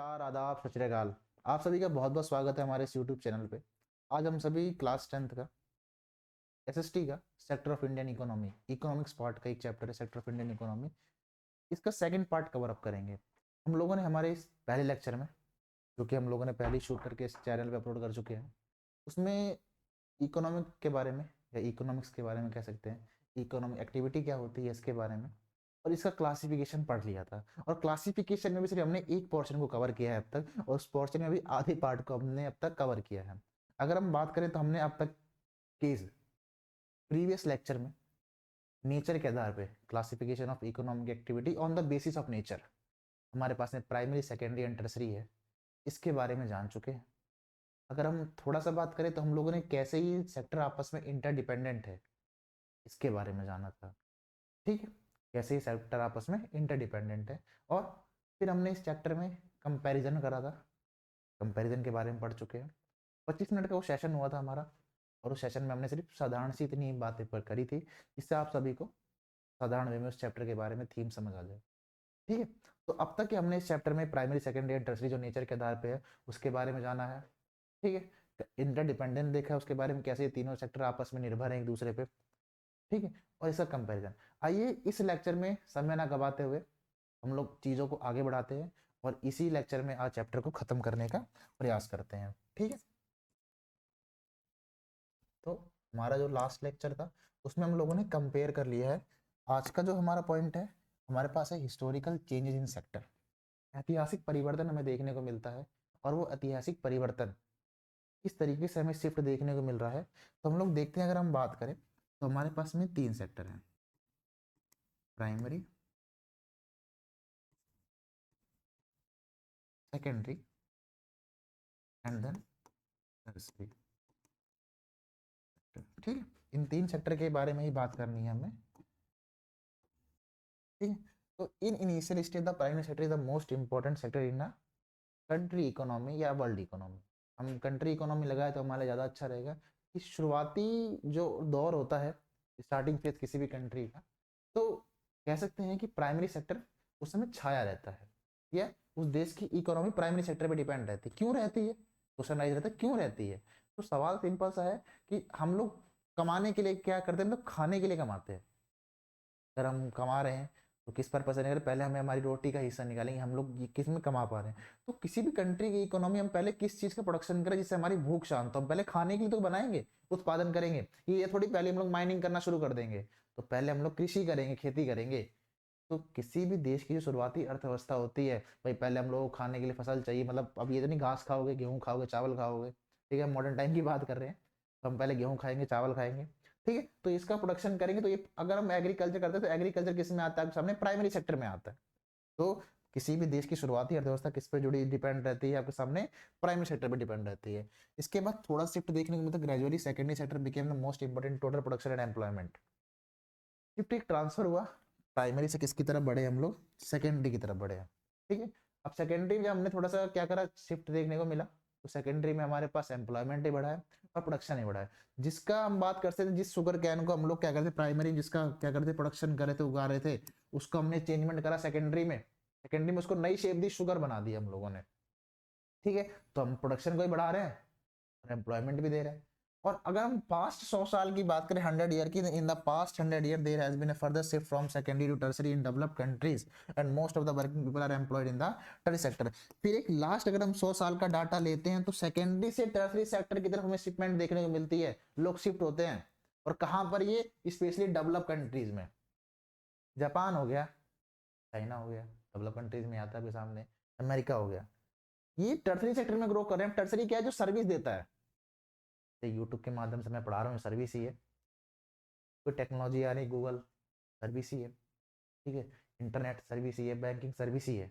नमस्कार, आदाब, सत श्री अकाल। आप सभी का बहुत-बहुत स्वागत है हमारे इस यूट्यूब चैनल पे। आज हम सभी क्लास 10th का एसएसटी का sector of Indian economy, economics part का एक चैप्टर है सेक्टर ऑफ इंडियन इकोनॉमी। इसका सेकंड पार्ट कवर अप करेंगे। हम लोगों ने हमारे इस पहले लेक्चर में, जो कि हम लोगों ने पहले ही शूट करके इस चैनल पे अपलोड कर चुके हैं, उसमें इकोनॉमिक के बारे में या इकोनॉमिक्स के बारे में कह सकते हैं, इकोनॉमिक एक्टिविटी क्या होती है इसके बारे में और इसका क्लासिफिकेशन पढ़ लिया था। और क्लासिफिकेशन में भी सिर्फ हमने एक पोर्शन को कवर किया है अब तक, और उस पोर्शन में भी आधे पार्ट को हमने अब तक कवर किया है। अगर हम बात करें तो हमने अब तक केस प्रीवियस लेक्चर में नेचर के आधार पे classification of economic activity on the basis of nature, हमारे पास में प्राइमरी, सेकेंडरी एंड टर्सरी है, इसके बारे में जान चुके हैं। अगर हम थोड़ा सा बात करें तो हम लोगों ने कैसे ही सेक्टर आपस में इंटरडिपेंडेंट है इसके बारे में जाना था। ठीक है, कैसे ही सेक्टर आपस में इंटरडिपेंडेंट है। और फिर हमने इस चैप्टर में कंपैरिजन करा था, कंपैरिजन के बारे में पढ़ चुके हैं। 25 मिनट का वो सेशन हुआ था हमारा, और उस सेशन में हमने सिर्फ साधारण सी इतनी बातें पर करी थी जिससे आप सभी को साधारण वे में उस चैप्टर के बारे में थीम समझ आ जाए। ठीक है, तो अब तक हमने इस चैप्टर में प्राइमरी, सेकेंडरी एंड टर्सरी जो नेचर के आधार पे है उसके बारे में जाना है। ठीक है, इंटरडिपेंडेंट देखा है उसके बारे में, कैसे ये तीनों सेक्टर आपस में निर्भर हैं एक दूसरे पे। ठीक है, और इसका कंपैरिजन। आइए इस लेक्चर में समय ना गवाते हुए हम लोग चीज़ों को आगे बढ़ाते हैं और इसी लेक्चर में आज चैप्टर को खत्म करने का प्रयास करते हैं। ठीक है, तो हमारा जो लास्ट लेक्चर था उसमें हम लोगों ने कंपेयर कर लिया है। आज का जो हमारा पॉइंट है, हमारे पास है हिस्टोरिकल चेंजेस इन सेक्टर। ऐतिहासिक परिवर्तन हमें देखने को मिलता है, और वो ऐतिहासिक परिवर्तन किस तरीके से हमें शिफ्ट देखने को मिल रहा है। तो हम लोग देखते हैं, अगर हम बात करें तो हमारे पास में 3 सेक्टर हैं, primary, secondary and then tertiary. ठीक है, इन 3 सेक्टर के बारे में ही बात करनी है हमें। ठीक है, तो in initial stage the primary sector is the most important sector in a country economy या वर्ल्ड इकोनॉमी। हम कंट्री इकोनॉमी लगाए तो हमारे ज़्यादा अच्छा रहेगा कि शुरुआती जो दौर होता है, स्टार्टिंग फेज किसी भी कंट्री का, तो कह सकते हैं कि प्राइमरी सेक्टर उस समय छाया रहता है, या उस देश की इकोनॉमी प्राइमरी सेक्टर पे डिपेंड रहती है। क्यों रहती है, क्वेश्चन राइज रहता है क्यों रहती है। तो सवाल सिंपल सा है कि हम लोग कमाने के लिए क्या करते हैं, मतलब खाने के लिए कमाते हैं। अगर हम कमा रहे हैं तो किस पर्पज से नहीं, पहले हमें हमारी रोटी का हिस्सा निकालेंगे, हम लोग किस में कमा पा रहे हैं। तो किसी भी कंट्री की इकोनॉमी हम पहले किस चीज़ का प्रोडक्शन करें जिससे हमारी भूख शांत हो, हम पहले खाने के लिए तो बनाएंगे, उत्पादन करेंगे। ये थोड़ी पहले हम लोग माइनिंग करना शुरू कर देंगे, तो पहले हम लोग कृषि करेंगे, खेती करेंगे। तो किसी भी देश की जो शुरुआती अर्थव्यवस्था होती है, भाई पहले हम लोग को खाने के लिए फसल चाहिए, मतलब अब ये तो नहीं घास खाओगे, गेहूँ खाओगे, चावल खाओगे। ठीक है, मॉडर्न टाइम की बात कर रहे हैं, तो हम पहले गेहूँ खाएंगे, चावल खाएंगे। ठीक है, तो इसका प्रोडक्शन करेंगे। तो ये अगर हम एग्रीकल्चर करते हैं तो एग्रीकल्चर किस में आता है, सामने प्राइमरी सेक्टर में आता है। तो किसी भी देश की शुरुआती अर्थव्यवस्था किस पे जुड़ी डिपेंड रहती है, आपके सामने प्राइमरी सेक्टर पे डिपेंड रहती है। इसके बाद थोड़ा शिफ्ट देखने को मिलता है, gradually secondary sector became the most important total production and employment. Shift एक ट्रांसफर हुआ, प्राइमरी से किसकी तरफ बढ़े, हम लोग सेकेंडरी की तरफ बढ़े हैं। ठीक है, अब सेकेंडरी में हमने थोड़ा सा क्या करा, शिफ्ट देखने को मिला। तो सेकेंडरी में हमारे पास एम्प्लॉयमेंट ही बढ़ा है और प्रोडक्शन ही बढ़ा है। जिसका हम बात करते थे, जिस शुगर कैन को हम लोग क्या करते प्राइमरी, जिसका क्या करते प्रोडक्शन कर रहे थे, उगा रहे थे, उसको हमने चेंजमेंट करा सेकेंडरी में। सेकेंडरी में उसको नई शेप दी, शुगर बना दी हम लोगों ने। ठीक है, तो हम प्रोडक्शन को ही बढ़ा रहे हैं और एम्प्लॉयमेंट भी दे रहे हैं। और अगर हम पास्ट 100 साल की बात करें, 100 ईयर की, in the past 100 year there has been a further shift from secondary to tertiary in developed countries and most of the working people are employed in the tertiary sector. फिर एक last अगर हम 100 साल का data लेते हैं तो secondary से टर्सरी सेक्टर की तरफ हमें शिपमेंट देखने को मिलती है, लोग शिफ्ट होते हैं। और कहाँ पर, ये स्पेशली डेवलप कंट्रीज में, जापान हो गया, चाइना हो गया, डेवलप कंट्रीज में आता है सामने, अमेरिका हो गया, ये टर्सरी सेक्टर में ग्रो कर रहे हैं। टर्सरी क्या है, जो सर्विस देता है। यूट्यूब के माध्यम से मैं पढ़ा रहा हूँ, सर्विस ही है। कोई टेक्नोलॉजी आ रही, गूगल सर्विस ही है। ठीक है, इंटरनेट सर्विस ही है, बैंकिंग सर्विस ही है।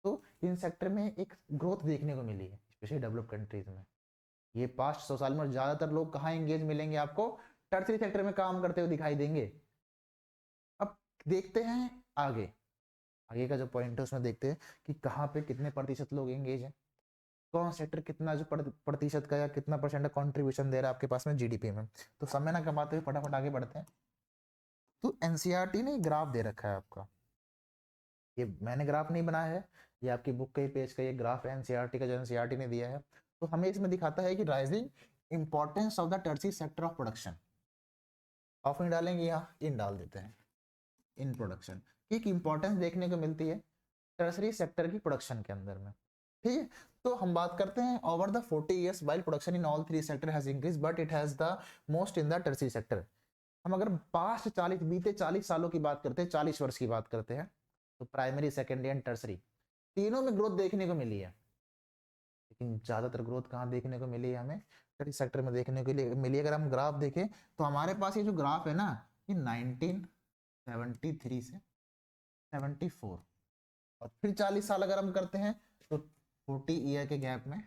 तो इन सेक्टर में एक ग्रोथ देखने को मिली है, स्पेशली डेवलप कंट्रीज में। ये पास्ट 100 साल में ज्यादातर लोग कहाँ एंगेज मिलेंगे आपको, टर्सरी सेक्टर में काम करते हुए दिखाई देंगे। अब देखते हैं आगे, आगे का जो पॉइंट है उसमें देखते हैं कि कहाँ पे कितने प्रतिशत लोग एंगेज हैं, कौन सेक्टर कितना जो प्रतिशत का या कितना परसेंट का कंट्रीब्यूशन दे रहा है आपके पास में जीडीपी में। तो समय ना कमाते हुए फटाफट आगे बढ़ते हैं। तो एनसीईआरटी ने ग्राफ दे रखा है आपका, ये मैंने ग्राफ नहीं बनाया है, ये आपकी बुक के ही पेज का ये ग्राफ है एनसीईआरटी का, जो एनसीईआरटी ने दिया है। तो हमें इसमें दिखाता है कि rising importance of the tertiary sector of production. Of इन डालेंगे, यहाँ इन डाल देते हैं, इन प्रोडक्शन की एक इंपॉर्टेंस देखने को मिलती है टर्शियरी सेक्टर की प्रोडक्शन के अंदर में। ठीक है, तो हम बात करते हैं over the 40 years while production in all three sector has increased but it has the most in the tertiary sector। हम अगर पास्ट 40 बीते 40 सालों की बात करते हैं, 40 वर्ष की बात करते हैं, तो प्राइमरी, सेकेंडरी एंड टर्सरी तीनों में ग्रोथ देखने को मिली है। लेकिन ज्यादातर ग्रोथ कहाँ देखने को मिली है? हमें टर्सरी सेक्टर में देखने को मिली। अगर हम ग्राफ देखें तो हमारे पास ये जो ग्राफ है ना, ये 1973 से 74 और फिर 40 साल अगर हम करते हैं तो 40 ईयर के गैप में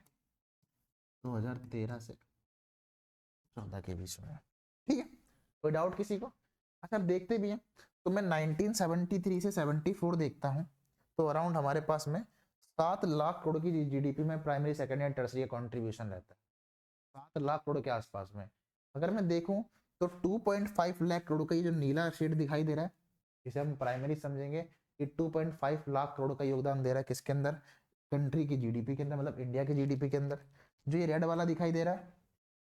2013 से 14 के बीच में। ठीक है, कोई डाउट किसी को? अच्छा, अब देखते भी हैं तो मैं 1973 से 74 देखता हूं तो अराउंड हमारे पास में 7 लाख करोड़ की जीडीपी में प्राइमरी, सेकेंडरी एंड टर्सरी का कंट्रीब्यूशन रहता है, 7 लाख करोड़ के आसपास में। अगर मैं देखूं तो 2.5 लाख करोड़ का ये जो नीला शेड दिखाई दे रहा है, इसे हम प्राइमरी समझेंगे। ये 2.5 लाख करोड़ का योगदान दे रहा है किसके अंदर? कंट्री की जीडीपी के अंदर, मतलब इंडिया की जीडीपी के अंदर। जो ये रेड वाला दिखाई दे रहा है,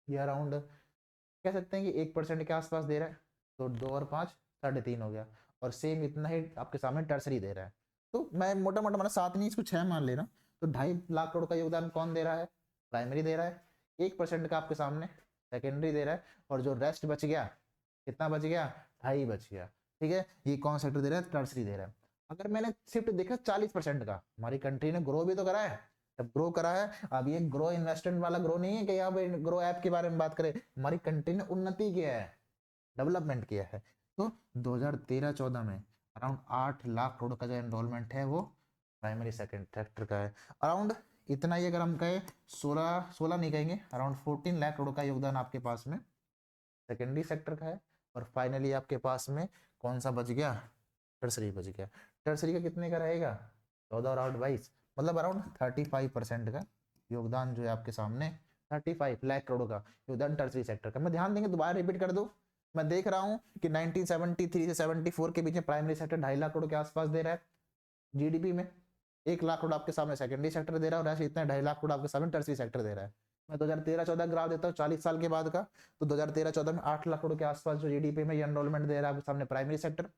ये अराउंड कह सकते हैं कि 1% के आसपास दे रहा है, तो 2 और 5 3.5 हो गया। और सेम इतना ही आपके सामने टर्सरी दे रहा है। तो मैं मोटा मोटा मतलब 7 नहीं, इसको 6 मान ले रहा हूँ, तो 2.5 लाख करोड़ का योगदान कौन दे रहा है? प्राइमरी दे रहा है। 1% का आपके सामने सेकेंडरी दे रहा है, और जो रेस्ट बच गया, कितना बच गया? 2.5 बच गया। ठीक है, ये कौन सेक्टर दे रहा है? टर्सरी दे रहा है। अगर मैंने शिफ्ट देखा 40% का, हमारी कंट्री ने ग्रो भी तो करा है, जब ग्रो करा है। अब ये ग्रो इन्वेस्टमेंट वाला ग्रो नहीं है कि यहाँ पे ग्रो ऐप के बारे में बात करें, हमारी कंट्री ने उन्नति किया है, डेवलपमेंट किया है। तो 2013-14 में अराउंड 8 लाख करोड़ का जो एनरोलमेंट है वो प्राइमरी सेकेंड सेक्टर का है। अराउंड इतना ही अगर हम कहें 16 नहीं कहेंगे, अराउंड 14 लाख करोड़ का योगदान आपके पास में सेकेंडरी सेक्टर का है। और फाइनली आपके पास में कौन सा बच गया? टर्सरी बच गया। टर्सरी का कितने का रहेगा? 14 और 8 22, मतलब अराउंड 35% का योगदान जो है आपके सामने, 35 लाख करोड़ का योगदान टर्सरी सेक्टर का। मैं ध्यान देंगे, दोबारा रिपीट कर दूं, मैं देख रहा हूं कि 1973 से 74 के बीच में प्राइमरी सेक्टर 2.5 लाख करोड़ के आसपास दे रहा है जीडीपी में, 1 लाख करोड़ आपके सामने सेकेंडरी सेक्टर दे रहा है, और ऐसे इतना 2.5 लाख करोड़ आपके सामने टर्सरी सेक्टर दे रहा है। मैं 2013-14 ग्राफ देता हूँ 40 साल के बाद का, तो 2013-14 में 8 लाख करोड़ के आसपास जो जीडीपी में एनरोलमेंट दे रहा है आपके सामने प्राइमरी सेक्टर,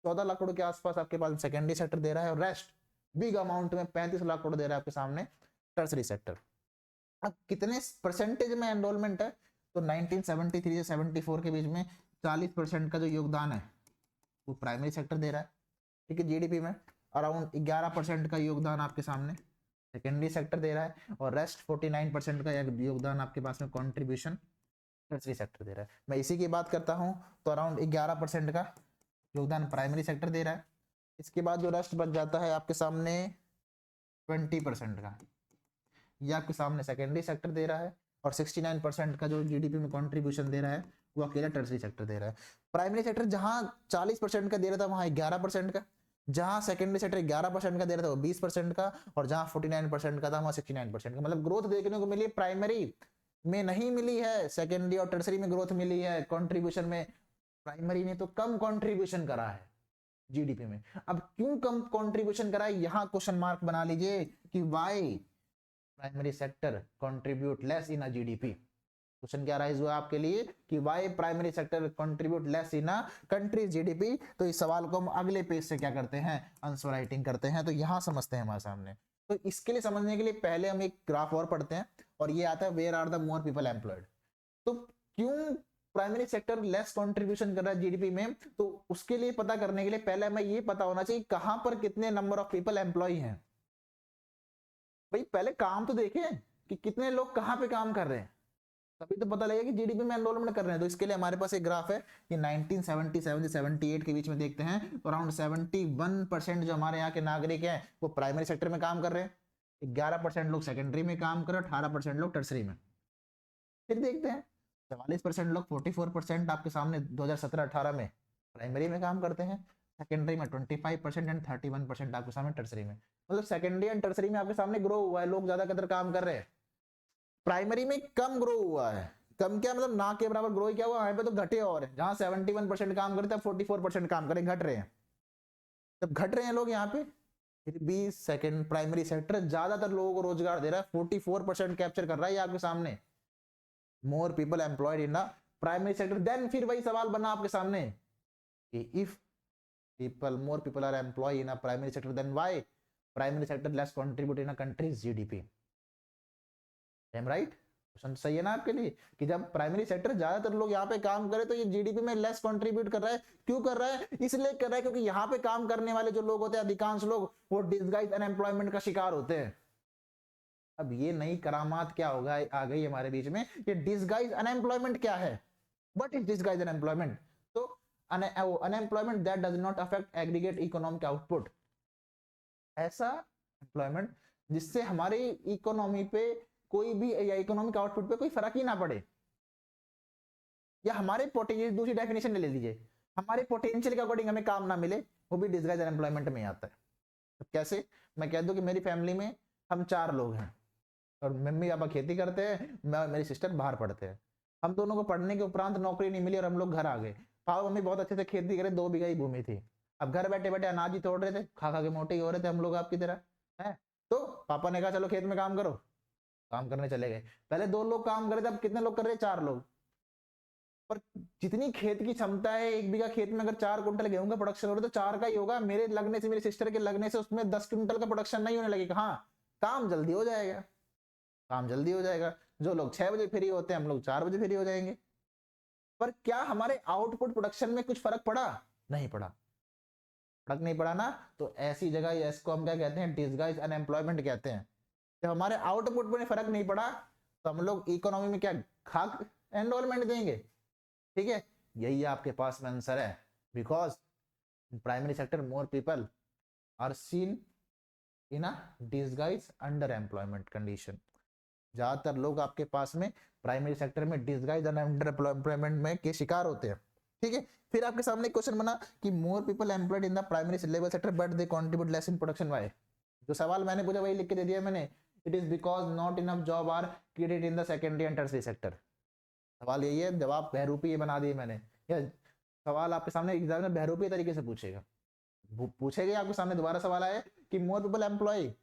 14 लाख करोड़ के आसपास आपके पास सेकेंडरी सेक्टर दे रहा है, और रेस्ट बिग अमाउंट में 35 लाख करोड़ दे रहा है आपके सामने टर्सरी सेक्टर। अब कितने परसेंटेज में एनरोलमेंट है? तो 1973 से 74 के बीच में 40% का जो योगदान है वो प्राइमरी सेक्टर दे रहा है। ठीक है, जीडीपी में अराउंड 11% का योगदान आपके सामने सेकेंडरी सेक्टर दे रहा है, और रेस्ट 49% का योगदान आपके पास में कंट्रीब्यूशन टर्सरी सेक्टर दे रहा है। मैं इसी की बात करता हूं तो अराउंड 11% का योगदान प्राइमरी सेक्टर दे रहा है। इसके बाद जो रेस्ट बच जाता है आपके सामने 20% का, ये आपके सामने सेकेंडरी सेक्टर दे रहा है, और 69% का जो जीडीपी में कंट्रीब्यूशन दे रहा है वो अकेला टर्सरी सेक्टर दे रहा है। प्राइमरी सेक्टर जहां 40% का दे रहा था वहां 11% का, जहां सेकेंडरी सेक्टर 11% का दे रहा था वो 20% का, और जहां 49% का था वहां 69% का। मतलब ग्रोथ देखने को मिली, प्राइमरी में नहीं मिली है, सेकेंडरी और टर्सरी में ग्रोथ मिली है कंट्रीब्यूशन में। प्राइमरी ने तो कम कंट्रीब्यूशन करा है जीडीपी में। अब क्यों कम कंट्रीब्यूशन करा है, यहां क्वेश्चन मार्क बना लीजिए कि why primary sector contribute less in a GDP. Question क्या राइज हुआ आपके लिए कि why primary sector contribute less in a country GDP. तो इस सवाल को हम अगले पेज से क्या करते हैं? आंसर राइटिंग करते हैं। तो यहां समझते हैं हमारे सामने। तो इसके लिए समझने के लिए पहले हम एक ग्राफ और पढ़ते हैं, और ये आता है where are the more people employed. तो क्यों प्राइमरी सेक्टर लेस कंट्रीब्यूशन कर रहा है जीडीपी में? तो उसके लिए पता करने के लिए पहले हमें ये पता होना चाहिए कहां पर कितने नंबर ऑफ पीपल एम्प्लॉय हैं। भाई पहले काम तो देखें कि कितने लोग कहां पे काम कर रहे हैं, तभी तो पता लगेगा कि जीडीपी में एनरोलमेंट कर रहे हैं। तो इसके लिए हमारे पास एक ग्राफ है कि 1977 से 78 के बीच में देखते हैं तो अराउंड 71% जो हमारे यहाँ के नागरिक हैं वो प्राइमरी सेक्टर में काम कर रहे हैं, 11% लोग सेकेंडरी में काम कर रहे हैं, 18% लोग टर्सरी में। फिर देखते हैं 44% लोग, 44% आपके सामने 2017-18 में प्राइमरी में काम करते हैं, सेकेंडरी में 25% एंड 31% आपके सामने टर्सरी में। मतलब सेकेंडरी एंड टर्सरी में आपके सामने ग्रो हुआ है, लोग ज्यादा कदर काम कर रहे हैं। प्राइमरी में कम ग्रो हुआ है। कम क्या मतलब ना के बराबर ग्रो क्या हुआ, यहाँ पे तो घटे और है। जहां 71% काम करते हैं 44% काम करें, घट रहे हैं। जब घट रहे हैं लोग यहाँ पे फिर भी सेकंड प्राइमरी सेक्टर ज्यादातर लोगों को रोजगार दे रहा है, 44% कैप्चर कर रहा है ये आपके सामने, more people employed in the primary sector. Then फिर वही सवाल बना आपके सामने कि if people more people are employed in a primary sector, then why primary sector less contribute in a country's GDP? am right? Question सही है ना आपके लिए कि जब प्राइमरी सेक्टर ज्यादातर लोग यहाँ पे काम करे तो ये जीडीपी में लेस कंट्रीब्यूट कर रहा है। क्यों कर रहा है? इसलिए कर रहा है क्योंकि यहाँ पे काम करने वाले जो लोग होते हैं, अधिकांश लोग वो डिसगाइज अनएम्प्लॉयमेंट का शिकार होते हैं। अब ये नई करामात क्या होगा आ गई हमारे बीच में, ये डिसगाइज अनएम्प्लॉयमेंट क्या है? What is disguise unemployment? तो unemployment that does not affect aggregate economic output, ऐसा एम्प्लॉयमेंट जिससे हमारी इकोनॉमी पे कोई भी या इकोनॉमिक आउटपुट पे कोई फर्क ही ना पड़े, या हमारे पोटेंशियल, दूसरी डेफिनेशन ले लीजिए, हमारे पोटेंशियल के अकॉर्डिंग हमें काम ना मिले, वो भी डिसगाइज अनएम्प्लॉयमेंट में आता है। तो कैसे? मैं कह दूं कि मेरी फैमिली में हम 4 लोग हैं और मम्मी पापा खेती करते हैं, मैं मेरी सिस्टर बाहर पढ़ते हैं। हम दोनों को पढ़ने के उपरांत नौकरी नहीं मिली और हम लोग घर आ गए। पापा मम्मी बहुत अच्छे से खेती करे, 2 बीघा ही भूमि थी, अब घर बैठे बैठे अनाज ही तोड़ रहे थे, खा खा के मोटे ही हो रहे थे हम लोग आपकी तरह है। तो पापा ने कहा चलो खेत में काम करो, काम करने चले गए। पहले 2 लोग काम कर रहे थे, अब कितने लोग कर रहे हैं? 4 लोग। पर जितनी खेत की क्षमता है, 1 बीघा खेत में अगर 4 कुंटल गेहूं का प्रोडक्शन हो रहा है तो 4 का ही होगा। मेरे लगने से, मेरे सिस्टर के लगने से उसमें 10 कुंटल का प्रोडक्शन नहीं होने लगेगा। हाँ, काम जल्दी हो जाएगा, काम जल्दी हो जाएगा। जो लोग 6 बजे फ्री होते हैं, हम लोग 4 बजे फ्री हो जाएंगे। पर क्या हमारे आउटपुट प्रोडक्शन में कुछ फर्क पड़ा? नहीं पड़ा। फर्क नहीं पड़ा ना, तो ऐसी जगह इसको हम क्या कहते हैं? डिसगाइज अनएम्प्लॉयमेंट कहते हैं। जब हमारे आउटपुट में फर्क नहीं पड़ा तो हम लोग इकोनॉमी में क्या खाक एनरोलमेंट देंगे? ठीक है, यही आपके पास में आंसर है। Because primary sector more people are seen in a disguise under employment condition. ज्यादातर लोग आपके पास में प्राइमरी सेक्टर में डिसगाइज अंडर एम्प्लॉयमेंट में के शिकार होते हैं। ठीक है, फिर आपके सामने क्वेश्चन बना कि more people employed in the primary level sector but they contribute less in production. Why? जो सवाल मैंने पूछा वही लिख के दे दिया मैंने, it is because not enough job are created in the secondary and tertiary sector. सवाल यही है, जवाब बहरूपी बना दिए मैंने। या सवाल आपके सामने एग्जाम में बहरूपी तरीके से पूछेगा, पूछेगा आपके सामने दोबारा सवाल आए कि मोर पीपल एम्प्लॉय,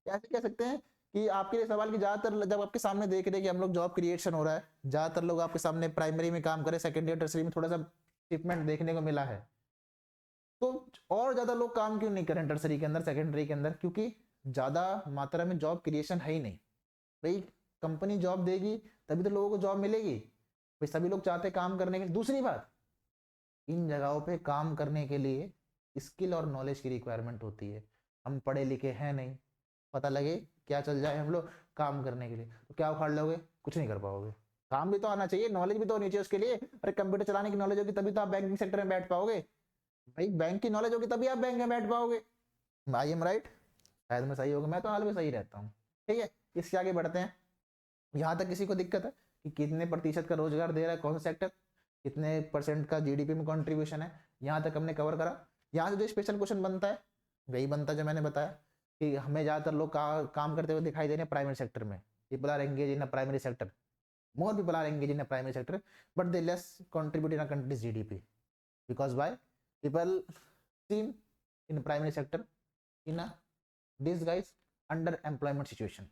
ऐसे कह सकते हैं कि आपके लिए सवाल की ज्यादातर जब आपके सामने देख रहे कि हम लोग जॉब क्रिएशन हो रहा है, ज्यादातर लोग आपके सामने प्राइमरी में काम करे, सेकेंडरी और टर्सरी में थोड़ा सा शिपमेंट देखने को मिला है, तो और ज्यादा लोग काम क्यों नहीं करें टर्सरी के अंदर, सेकेंडरी के अंदर? क्योंकि ज्यादा मात्रा में जॉब क्रिएशन है ही नहीं। भाई कंपनी जॉब देगी तभी तो लोगों को जॉब मिलेगी, भाई सभी लोग चाहते काम करने के। दूसरी बात, इन जगहों पे काम करने के लिए स्किल और नॉलेज की रिक्वायरमेंट होती है। हम पढ़े लिखे हैं नहीं, पता लगे क्या चल जाए हम लोग काम करने के लिए, तो क्या उखाड़ लोगे? कुछ नहीं कर पाओगे। काम भी तो आना चाहिए, नॉलेज भी तो होनी चाहिए उसके लिए। अरे कंप्यूटर चलाने की नॉलेज होगी तभी तो आप बैंकिंग सेक्टर में बैठ पाओगे, भाई बैंक की नॉलेज होगी तभी आप बैंक में बैठ पाओगे। I am right? शायद मैं सही होगा, मैं तो हाल में सही रहता हूँ। ठीक है, इससे आगे बढ़ते हैं। यहाँ तक किसी को दिक्कत है कि कितने प्रतिशत का रोजगार दे रहा है कौन सा सेक्टर, कितने परसेंट का जीडीपी में कंट्रीब्यूशन है, यहाँ तक हमने कवर करा। यहाँ से जो स्पेशल क्वेश्चन बनता है वही बनता है जो मैंने बताया कि हमें ज्यादातर लोग काम करते हुए दिखाई दे रहे हैं प्राइमरी सेक्टर में। People are engage in a primary sector, more people are engage in a primary sector but they less contribute in a country's GDP because by people seen in primary sector in a disguise under employment situation.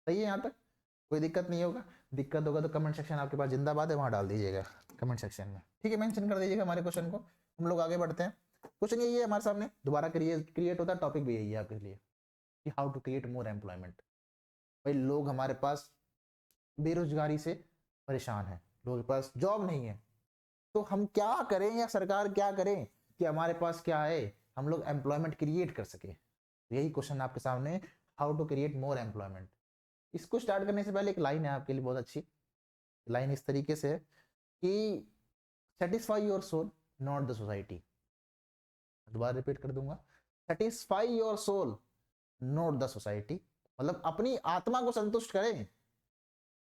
सही है यहाँ तक? कोई दिक्कत नहीं होगा? दिक्कत होगा तो कमेंट सेक्शन आपके पास जिंदाबाद है, वहां डाल दीजिएगा कमेंट सेक्शन में। ठीक है, मेंशन कर दीजिएगा हमारे क्वेश्चन को। हम लोग आगे बढ़ते हैं। क्वेश्चन यही है हमारे सामने, दोबारा क्रिएट होता है, टॉपिक भी यही है आपके लिए कि how to create more employment. भाई लोग हमारे पास बेरोजगारी से परेशान है, लोगों के पास जॉब नहीं है, तो हम क्या करें या सरकार क्या करे कि हमारे पास क्या है, हम लोग एम्प्लॉयमेंट क्रिएट कर सके। यही क्वेश्चन आपके सामने, how to create more employment. इसको स्टार्ट करने से पहले एक लाइन है आपके लिए बहुत अच्छी लाइन, इस तरीके से कि satisfy your soul not the society. दोबारा रिपीट कर दूंगा, satisfy your soul not the society, मतलब अपनी आत्मा को संतुष्ट करें,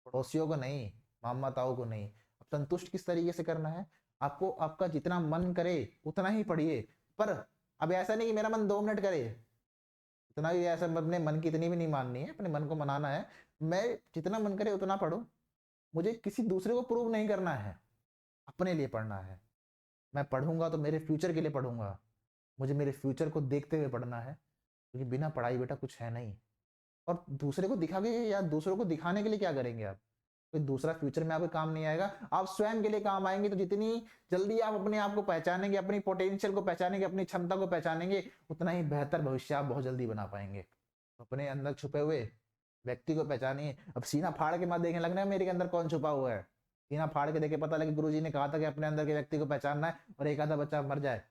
पड़ोसियों को नहीं, मामा ताऊ को नहीं। अब संतुष्ट किस तरीके से करना है? आपको आपका जितना मन करे उतना ही पढ़िए, पर अब ऐसा नहीं कि मेरा मन 2 मिनट करे, इतना भी ऐसा अपने मन की इतनी भी नहीं माननी है, अपने मन को मनाना है। मैं जितना मन करे उतना पढ़ूं, मुझे किसी दूसरे को प्रूव नहीं करना है, अपने लिए पढ़ना है। मैं पढ़ूंगा तो मेरे फ्यूचर के लिए पढ़ूंगा, मुझे मेरे फ्यूचर को देखते हुए पढ़ना है। क्योंकि बिना पढ़ाई बेटा कुछ है नहीं। और दूसरे को दिखा के या दूसरों को दिखाने के लिए क्या करेंगे आप? कोई दूसरा फ्यूचर में आपके काम नहीं आएगा, आप स्वयं के लिए काम आएंगे। तो जितनी जल्दी आप अपने आप को पहचानेंगे, अपनी पोटेंशियल को पहचानेंगे, अपनी क्षमता को पहचानेंगे, उतना ही बेहतर भविष्य आप बहुत जल्दी बना पाएंगे। अपने अंदर छुपे हुए व्यक्ति को पहचानिए। अब सीना फाड़ के मत देखने लगना मेरे के अंदर कौन छुपा हुआ है। सीना फाड़ के देखे पता लगे गुरुजी ने कहा था कि अपने अंदर के व्यक्ति को पहचानना है और एक आधा बच्चा मर जाए।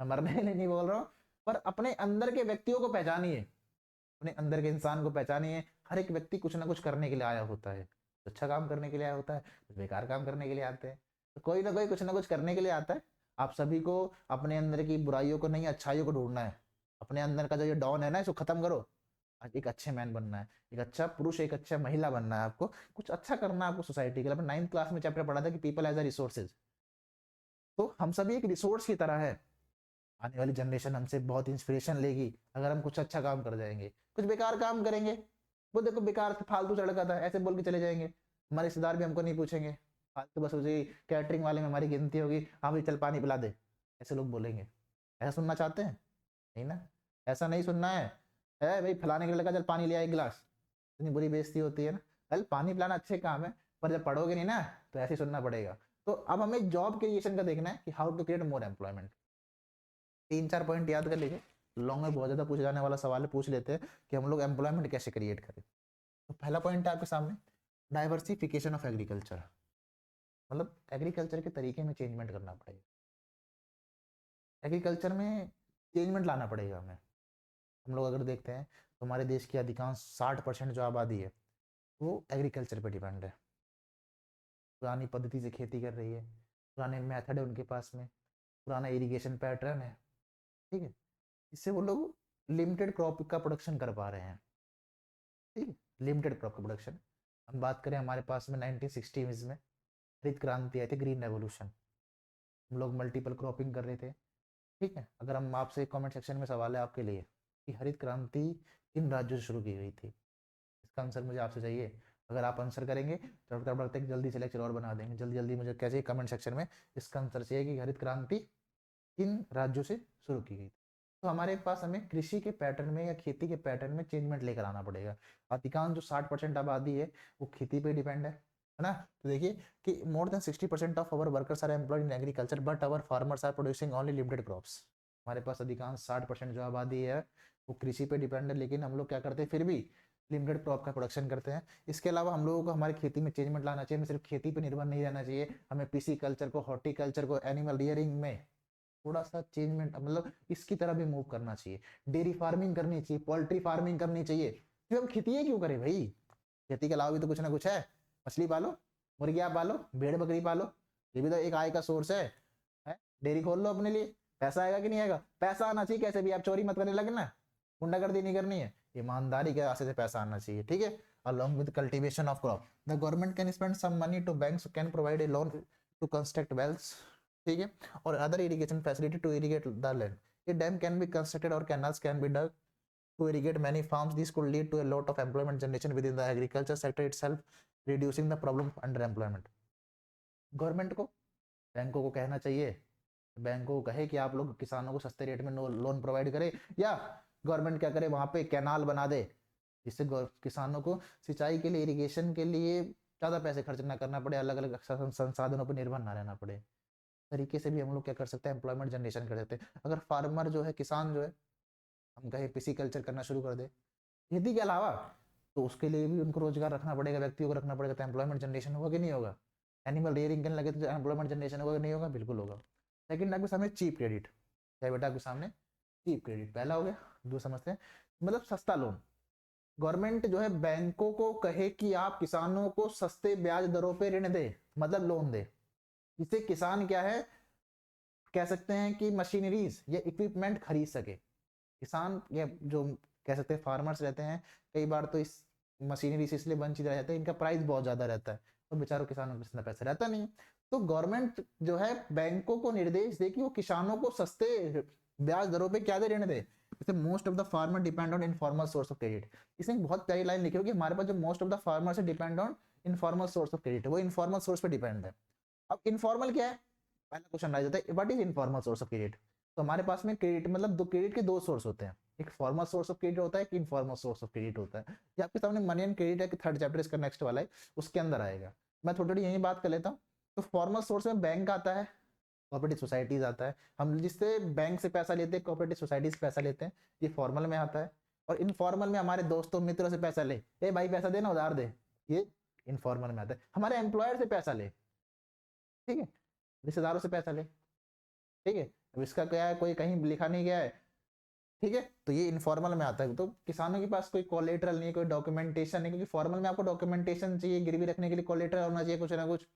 मैं मरने के लिए नहीं बोल रहा हूँ, पर अपने अंदर के व्यक्तियों को पहचानिए, अपने अंदर के इंसान को पहचानिए। हर एक व्यक्ति कुछ ना कुछ करने के लिए आया होता है। अच्छा काम करने के लिए आया होता है, बेकार काम करने के लिए आते हैं। तो कोई ना कोई कुछ ना कुछ करने के लिए आता है। आप सभी को अपने अंदर की बुराइयों को नहीं, अच्छाइयों को ढूंढना है। अपने अंदर का जो ये डॉन है ना, इसको खत्म करो। आज एक अच्छे मैन बनना है, एक अच्छा पुरुष, एक अच्छा महिला बनना है। आपको कुछ अच्छा करना है आपको सोसाइटी के लिए। 9th क्लास में चैप्टर पढ़ा था कि पीपल एज अ रिसोर्सेज। तो हम सभी एक रिसोर्स की तरह है। आने वाली जनरेशन हमसे बहुत इंस्पिरेशन लेगी अगर हम कुछ अच्छा काम कर जाएंगे। कुछ बेकार काम करेंगे, वो देखो बेकार फालतू चढ़का था ऐसे बोल के चले जाएंगे। हमारे रिश्तेदार भी हमको नहीं पूछेंगे, फालतू बस उसी कैटरिंग वाले में हमारी गिनती होगी, हाँ भाई चल पानी पिला दे, ऐसे लोग बोलेंगे। ऐसा सुनना चाहते हैं? नहीं ना, ऐसा नहीं सुनना है। भाई फलाने के लड़का चल पानी ले आए एक गिलास, इतनी बुरी बेइज्जती होती है ना। कल पानी पिलाना अच्छे काम है, पर जब पढ़ोगे नहीं ना तो ऐसे सुनना पड़ेगा। तो अब हमें जॉब क्रिएशन का देखना है कि how to create more employment. 3-4 point याद कर लीजिए, लॉन्ग में बहुत ज्यादा पूछे जाने वाला सवाल है, पूछ लेते हैं कि हम लोग एम्प्लॉयमेंट कैसे क्रिएट करें। तो पहला पॉइंट है आपके सामने, डाइवर्सिफिकेशन ऑफ एग्रीकल्चर। मतलब एग्रीकल्चर के तरीके में चेंजमेंट करना पड़ेगा, एग्रीकल्चर में चेंजमेंट लाना पड़ेगा हमें। हम लोग अगर देखते हैं तो हमारे देश की अधिकांश 60% जो आबादी है वो एग्रीकल्चर पे डिपेंड है। पुरानी पद्धति से खेती कर रही है, पुराने मेथड है उनके पास में, पुराना इरिगेशन पैटर्न है। ठीक है, इससे वो लोग लिमिटेड क्रॉप का प्रोडक्शन कर पा रहे हैं। ठीक है, लिमिटेड क्रॉप का प्रोडक्शन। हम बात करें हमारे पास में 1960 में हरित क्रांति आई थी, ग्रीन रेवोल्यूशन। हम लोग मल्टीपल क्रॉपिंग कर रहे थे। ठीक है, अगर हम आपसे कमेंट सेक्शन में सवाल है आपके लिए कि हरित क्रांति किन राज्यों से शुरू की गई थी, इसका आंसर मुझे आपसे चाहिए। अगर आप आंसर करेंगे तो तब जल्दी से लेक्चर और बना देंगे। जल्दी जल्दी मुझे कैसे कमेंट सेक्शन में इसका आंसर चाहिए कि हरित क्रांति किन राज्यों से शुरू की गई थी। तो हमारे पास हमें कृषि के पैटर्न में या खेती के पैटर्न में चेंजमेंट लेकर आना पड़ेगा। अधिकांश जो 60% आबादी है वो खेती पे डिपेंड है ना। तो देखिए कि more than 60% of our workers are employed in agriculture but our farmers are producing only limited crops. हमारे पास अधिकांश 60% जो आबादी है वो कृषि पे डिपेंड है, लेकिन हम लोग क्या करते हैं फिर भी लिमिटेड क्रॉप का प्रोडक्शन करते हैं। इसके अलावा हम लोगों को हमारी खेती में चेंजमेंट लाना चाहिए। हमें सिर्फ खेती पे निर्भर नहीं रहना चाहिए, हमें पीसी कल्चर को, हॉर्टिकल्चर को, एनिमल रियरिंग में थोड़ा सा चेंजमेंट मतलब इसकी तरह भी मूव करना चाहिए। डेयरी फार्मिंग करनी चाहिए, पोल्ट्री फार्मिंग करनी चाहिए। फिर हम खेती क्यों करें भाई? खेती के अलावा भी तो कुछ ना कुछ है। मछली पालो, मुर्गियां पालो, भेड़ बकरी पालो, ये भी तो एक आय का सोर्स है। डेयरी खोल लो अपने लिए, पैसा आएगा कि नहीं आएगा? पैसा आना चाहिए कैसे भी। आप चोरी मत करने लगे ना, गुंडागर्दी नहीं करनी है, ईमानदारी के रास्ते से पैसा आना चाहिए। ठीक है, along with cultivation of crop the government can spend some money to banks can provide a loan to construct wells, ठीक है, और other irrigation facility to irrigate the land. A dam can be constructed और canals can be dug to irrigate many farms. This could lead to a lot of employment generation within the agriculture sector itself, reducing the problem of underemployment. Government को, बैंकों को कहना चाहिए, बैंकों को कहे कि आप लोग किसानों को सस्ते रेट में लोन प्रोवाइड करें, या गवर्नमेंट क्या करे वहां पे कैनाल बना दे जिससे किसानों को सिंचाई के लिए, इरिगेशन के लिए ज़्यादा पैसे खर्च ना करना पड़े, अलग अलग संसाधनों पर निर्भर ना रहना पड़े। तरीके से भी हम लोग क्या कर सकते हैं, एम्प्लॉयमेंट जनरेशन कर देते हैं। अगर फार्मर जो है, किसान जो है, हम कहे पिसी कल्चर करना शुरू कर दे खेती के अलावा, तो उसके लिए भी उनको रोजगार रखना पड़ेगा, व्यक्तियों को रखना पड़ेगा, तो एम्प्लॉयमेंट जनरेशन होगा कि नहीं होगा? एनिमल रियरिंग करने लगे तो एम्प्लॉयमेंट जनरेशन होगा कि नहीं होगा? बिल्कुल होगा। सेकंड आपके सामने चीप क्रेडिट। क्या बेटा आपके सामने? चीप क्रेडिट पहला हो गया। दूसरा समझते हैं, मतलब सस्ता लोन। गवर्नमेंट जो है बैंकों को कहे कि आप किसानों को सस्ते ब्याज दरों पे ऋण दे, मतलब लोन दे, जिससे किसान क्या है कह सकते हैं कि मशीनरीज या इक्विपमेंट खरीद सके। किसान या जो कह सकते हैं फार्मर्स रहते हैं, कई बार तो इस मशीनरी से इसलिए वंचित रह जाते हैं, इनका प्राइस बहुत ज्यादा रहता है और बेचारों किसानों के इतना पैसा रहता नहीं। तो गवर्नमेंट जो है बैंकों को निर्देश दे कि वो किसानों को सस्ते ब्याज दरों पे क्या दे, ऋण दे। जैसे most of the farmer depend on informal source of credit. इसमें एक बहुत प्यारी लाइन लिखी होगी, हमारे पास जो मोस्ट ऑफ द फार्मर से depend on informal source of credit, वो इनफॉर्मल सोर्स पे डिपेंड है। अब इनफॉर्मल क्या है, पहला क्वेश्चन आ जाता है, what is informal source of credit? तो हमारे पास में क्रेडिट मतलब दो क्रेडिट के दो सोर्स होते हैं, एक फॉर्मल सोर्स ऑफ क्रेडिट होता है, एक इनफॉर्मल सोर्स ऑफ क्रेडिट होता है। ये आपके सामने मनी एंड क्रेडिट है कि थर्ड चैप्टर इसका नेक्स्ट वाला है, उसके अंदर आएगा। मैं थोड़ी थोड़ी यही बात कर लेता हूँ। तो फॉर्मल सोर्स में बैंक आता है, कोऑपरेटिव सोसाइटीज आता है, हम जिससे बैंक से पैसा लेते हैं, कोऑपरेटिव सोसाइटी से पैसा लेते हैं, ये फॉर्मल में आता है। और इनफॉर्मल में हमारे दोस्तों मित्रों से पैसा ले, ए भाई पैसा देना उधार दे, ये इनफॉर्मल में आता है। हमारे एम्प्लॉयर से पैसा ले, ठीक है, रिश्तेदारों से पैसा ले, ठीक है। अब इसका क्या है, कोई कहीं लिखा नहीं गया है, ठीक है, तो ये इनफॉर्मल में आता है। तो किसानों के पास कोई कोलेटरल नहीं है, कोई डॉक्यूमेंटेशन नहीं, क्योंकि फॉर्मल में आपको डॉक्यूमेंटेशन चाहिए, गिरवी रखने के लिए कोलेटरल होना चाहिए कुछ ना कुछ।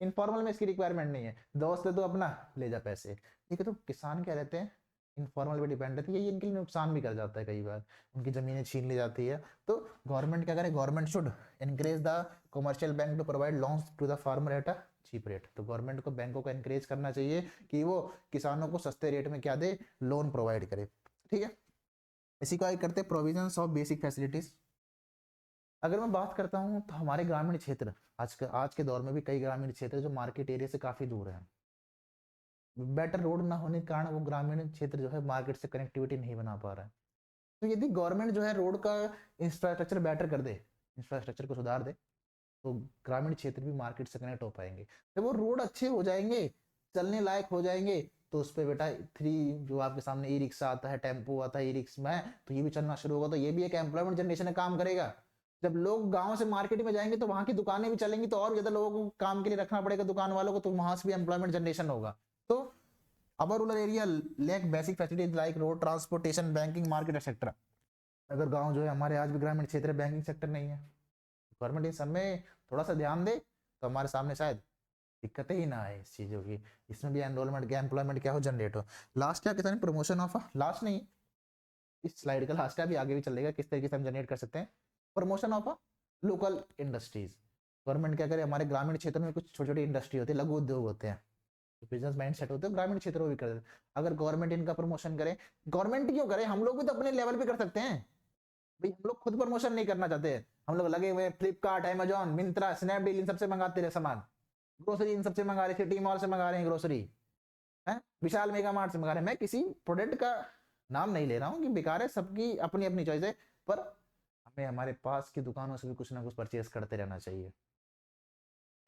इनफॉर्मल में इसकी रिक्वायरमेंट नहीं है, दोस्त है तो अपना ले जा पैसे, ठीक है। तो किसान क्या रहते हैं, इनफॉर्मल पे डिपेंड रहती है, ये इनके लिए नुकसान भी कर जाता है, कई बार उनकी जमीनें छीन ली जाती है। तो गवर्नमेंट क्या करे, government should encourage the commercial bank to provide loans to the farmer at a cheap rate. तो गवर्नमेंट को बैंकों को एनकरेज करना चाहिए कि वो किसानों को सस्ते रेट में क्या दे, लोन प्रोवाइड करे, ठीक है। इसी को आगे करते हैं प्रोविजंस ऑफ बेसिक फैसिलिटीज। अगर मैं बात करता हूँ तो हमारे ग्रामीण क्षेत्र आज के दौर में भी कई ग्रामीण क्षेत्र जो मार्केट एरिया से काफी दूर है, बेटर रोड ना होने के कारण वो ग्रामीण क्षेत्र जो है मार्केट से कनेक्टिविटी नहीं बना पा रहा है। तो यदि गवर्नमेंट जो है रोड का इंफ्रास्ट्रक्चर बेटर कर दे, इंफ्रास्ट्रक्चर को सुधार दे, तो ग्रामीण क्षेत्र भी मार्केट से कनेक्ट हो पाएंगे। जब वो रोड अच्छे हो जाएंगे, चलने लायक हो जाएंगे, तो उस पर बेटा थ्री जो आपके सामने ई रिक्शा आता है, टेम्पो आता है, ई रिक्शा में तो ये भी चलना शुरू होगा, तो ये भी एक एम्प्लॉयमेंट जनरेशन का काम करेगा। जब लोग गांव से मार्केट में जाएंगे तो वहां की दुकानें भी चलेंगी, तो और ज्यादा लोगों को काम के लिए रखना पड़ेगा दुकान वालों को, तो वहां से भी एम्प्लॉयमेंट जनरेशन होगा। तो our rural area lack basic facilities like road transportation, banking, market etcetera. अगर गांव जो है हमारे आज भी ग्रामीण क्षेत्र बैंकिंग सेक्टर नहीं है, गवर्नमेंट इन सब में थोड़ा सा ध्यान दे तो हमारे सामने शायद दिक्कतें ही ना आए इस चीजों की, इसमें भी एनरोलमेंट क्या एम्प्लॉयमेंट क्या हो जनरेट हो। लास्ट क्या कहते हैं, प्रमोशन ऑफ, लास्ट नहीं, इस स्लाइड का लास्ट है, अभी आगे भी चलेगा किस तरीके से हम जनरेट कर सकते हैं promotion of local industries. Government क्या करे, हमारे ग्रामीण क्षेत्र में कुछ छोटी छोटी इंडस्ट्री होती है, लघु उद्योग होते हैं, बिजनेस माइंड सेट होते हैं, ग्रामीण क्षेत्रों में भी कर देते। अगर गवर्नमेंट इनका प्रमोशन करे, गवर्नमेंट क्यों करे, हम लोग भी तो अपने लेवल पे कर सकते हैं भाई। हम लोग खुद प्रमोशन नहीं करना चाहते, हम लोग लगे हुए फ्लिपकार्ट, अमेजोन, मिंत्रा, स्नैपडील इन सबसे मंगाते रहे सामान, ग्रोसरी इन सबसे मंगा रहे, सिटी मॉल से मंगा रहे हैं ग्रोसरी, है विशाल मेगा मार्ट से मंगा रहे हैं। मैं किसी प्रोडक्ट का नाम नहीं ले रहा हूँ कि बेकार है, सबकी अपनी अपनी चॉइस है, पर हमें हमारे पास की दुकानों से भी कुछ ना कुछ परचेज करते रहना चाहिए,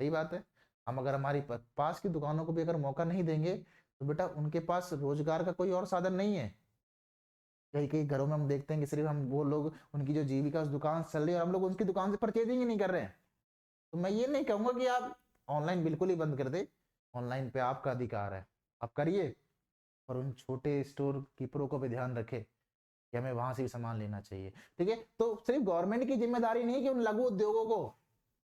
सही बात है। हम अगर हमारी पास की दुकानों को भी अगर मौका नहीं देंगे तो बेटा उनके पास रोजगार का कोई और साधन नहीं है। कई कई घरों में हम देखते हैं कि सिर्फ हम वो लोग उनकी जो जीविका उस दुकान से चल रही है और हम लोग उनकी दुकान से परचेजिंग ही नहीं कर रहे हैं। तो मैं ये नहीं कहूंगा कि आप ऑनलाइन बिल्कुल ही बंद कर दे, ऑनलाइन पे आपका अधिकार है, आप करिए, और उन छोटे स्टोर कीपरों को भी ध्यान रखे कि हमें वहां से भी सामान लेना चाहिए, ठीक है। तो सिर्फ गवर्नमेंट की जिम्मेदारी नहीं कि उन लघु उद्योगों को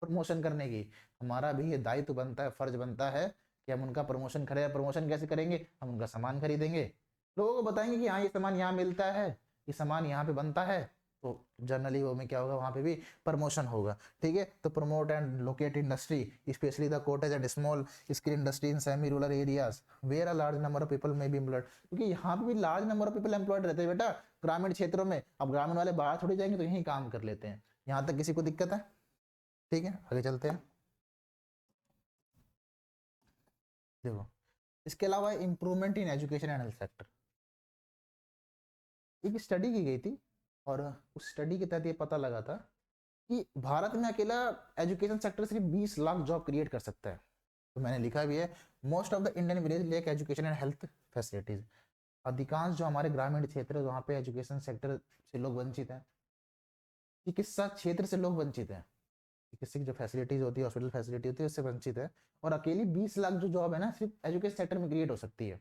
प्रमोशन करने की, हमारा भी ये दायित्व बनता है, फर्ज बनता है कि हम उनका प्रमोशन करें। प्रमोशन कैसे करेंगे, हम उनका सामान खरीदेंगे, लोगों को बताएंगे कि हाँ ये सामान यहाँ मिलता है, ये सामान यहाँ पे बनता है, तो जनरली वो में क्या होगा, वहां पे भी प्रमोशन होगा, ठीक है। तो promote and locate industry specially the cottage and small scale industry in semi rural areas where a large number of people may be employed, क्योंकि यहाँ पे भी large number of people employed रहते हैं बेटा ग्रामीण क्षेत्रों में। अब ग्रामीण वाले बाहर थोड़ी जाएंगे तो यहीं काम कर लेते हैं, यहाँ तक किसी को दिक्कत है, ठीक है। आगे चलते हैं, देखो इसके अलावा improvement in education and health sector, एक स्टडी की गई थी और उस स्टडी के तहत ये पता लगा था कि भारत में अकेला एजुकेशन सेक्टर सिर्फ 20 लाख जॉब क्रिएट कर सकता है। तो मैंने लिखा भी है, most of the Indian village lake education and health facilities. अधिकांश जो हमारे ग्रामीण क्षेत्र है वहाँ पे एजुकेशन सेक्टर से लोग वंचित हैं, चिकित्सा क्षेत्र से लोग वंचित हैं, चिकित्सा की जो फैसिलिटीज होती है, हॉस्पिटल फैसिलिटी होती है, उससे वंचित है। और अकेली 20 लाख जो जॉब है ना सिर्फ एजुकेशन सेक्टर में क्रिएट हो सकती है,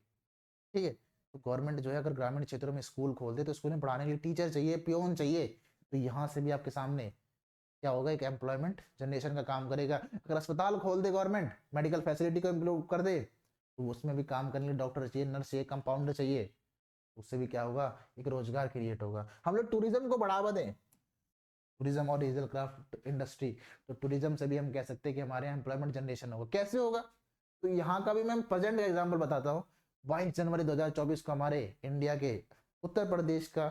ठीक है। तो गवर्नमेंट जो है अगर ग्रामीण क्षेत्रों में स्कूल खोल दे तो स्कूल में पढ़ाने के लिए टीचर चाहिए, प्योन चाहिए, तो यहाँ से भी आपके सामने क्या होगा, एक एम्प्लॉयमेंट जनरेशन का काम करेगा। अगर अस्पताल खोल दे गवर्नमेंट, मेडिकल फैसिलिटी को इम्प्रूव कर दे, तो उसमें भी काम करने के लिए डॉक्टर चाहिए, नर्स चाहिए, कंपाउंडर चाहिए, उससे भी क्या होगा, एक रोजगार क्रिएट होगा। हम लोग टूरिज्म को बढ़ावा दें, टूरिज्म और डीजल क्राफ्ट इंडस्ट्री, तो टूरिज्म से भी हम कह सकते हैं कि हमारे यहाँ एम्प्लॉयमेंट जनरेशन होगा। कैसे होगा, तो यहाँ का भी मैं प्रेजेंट एग्जाम्पल बताता हूँ। 22 जनवरी 2024 को हमारे इंडिया के उत्तर प्रदेश का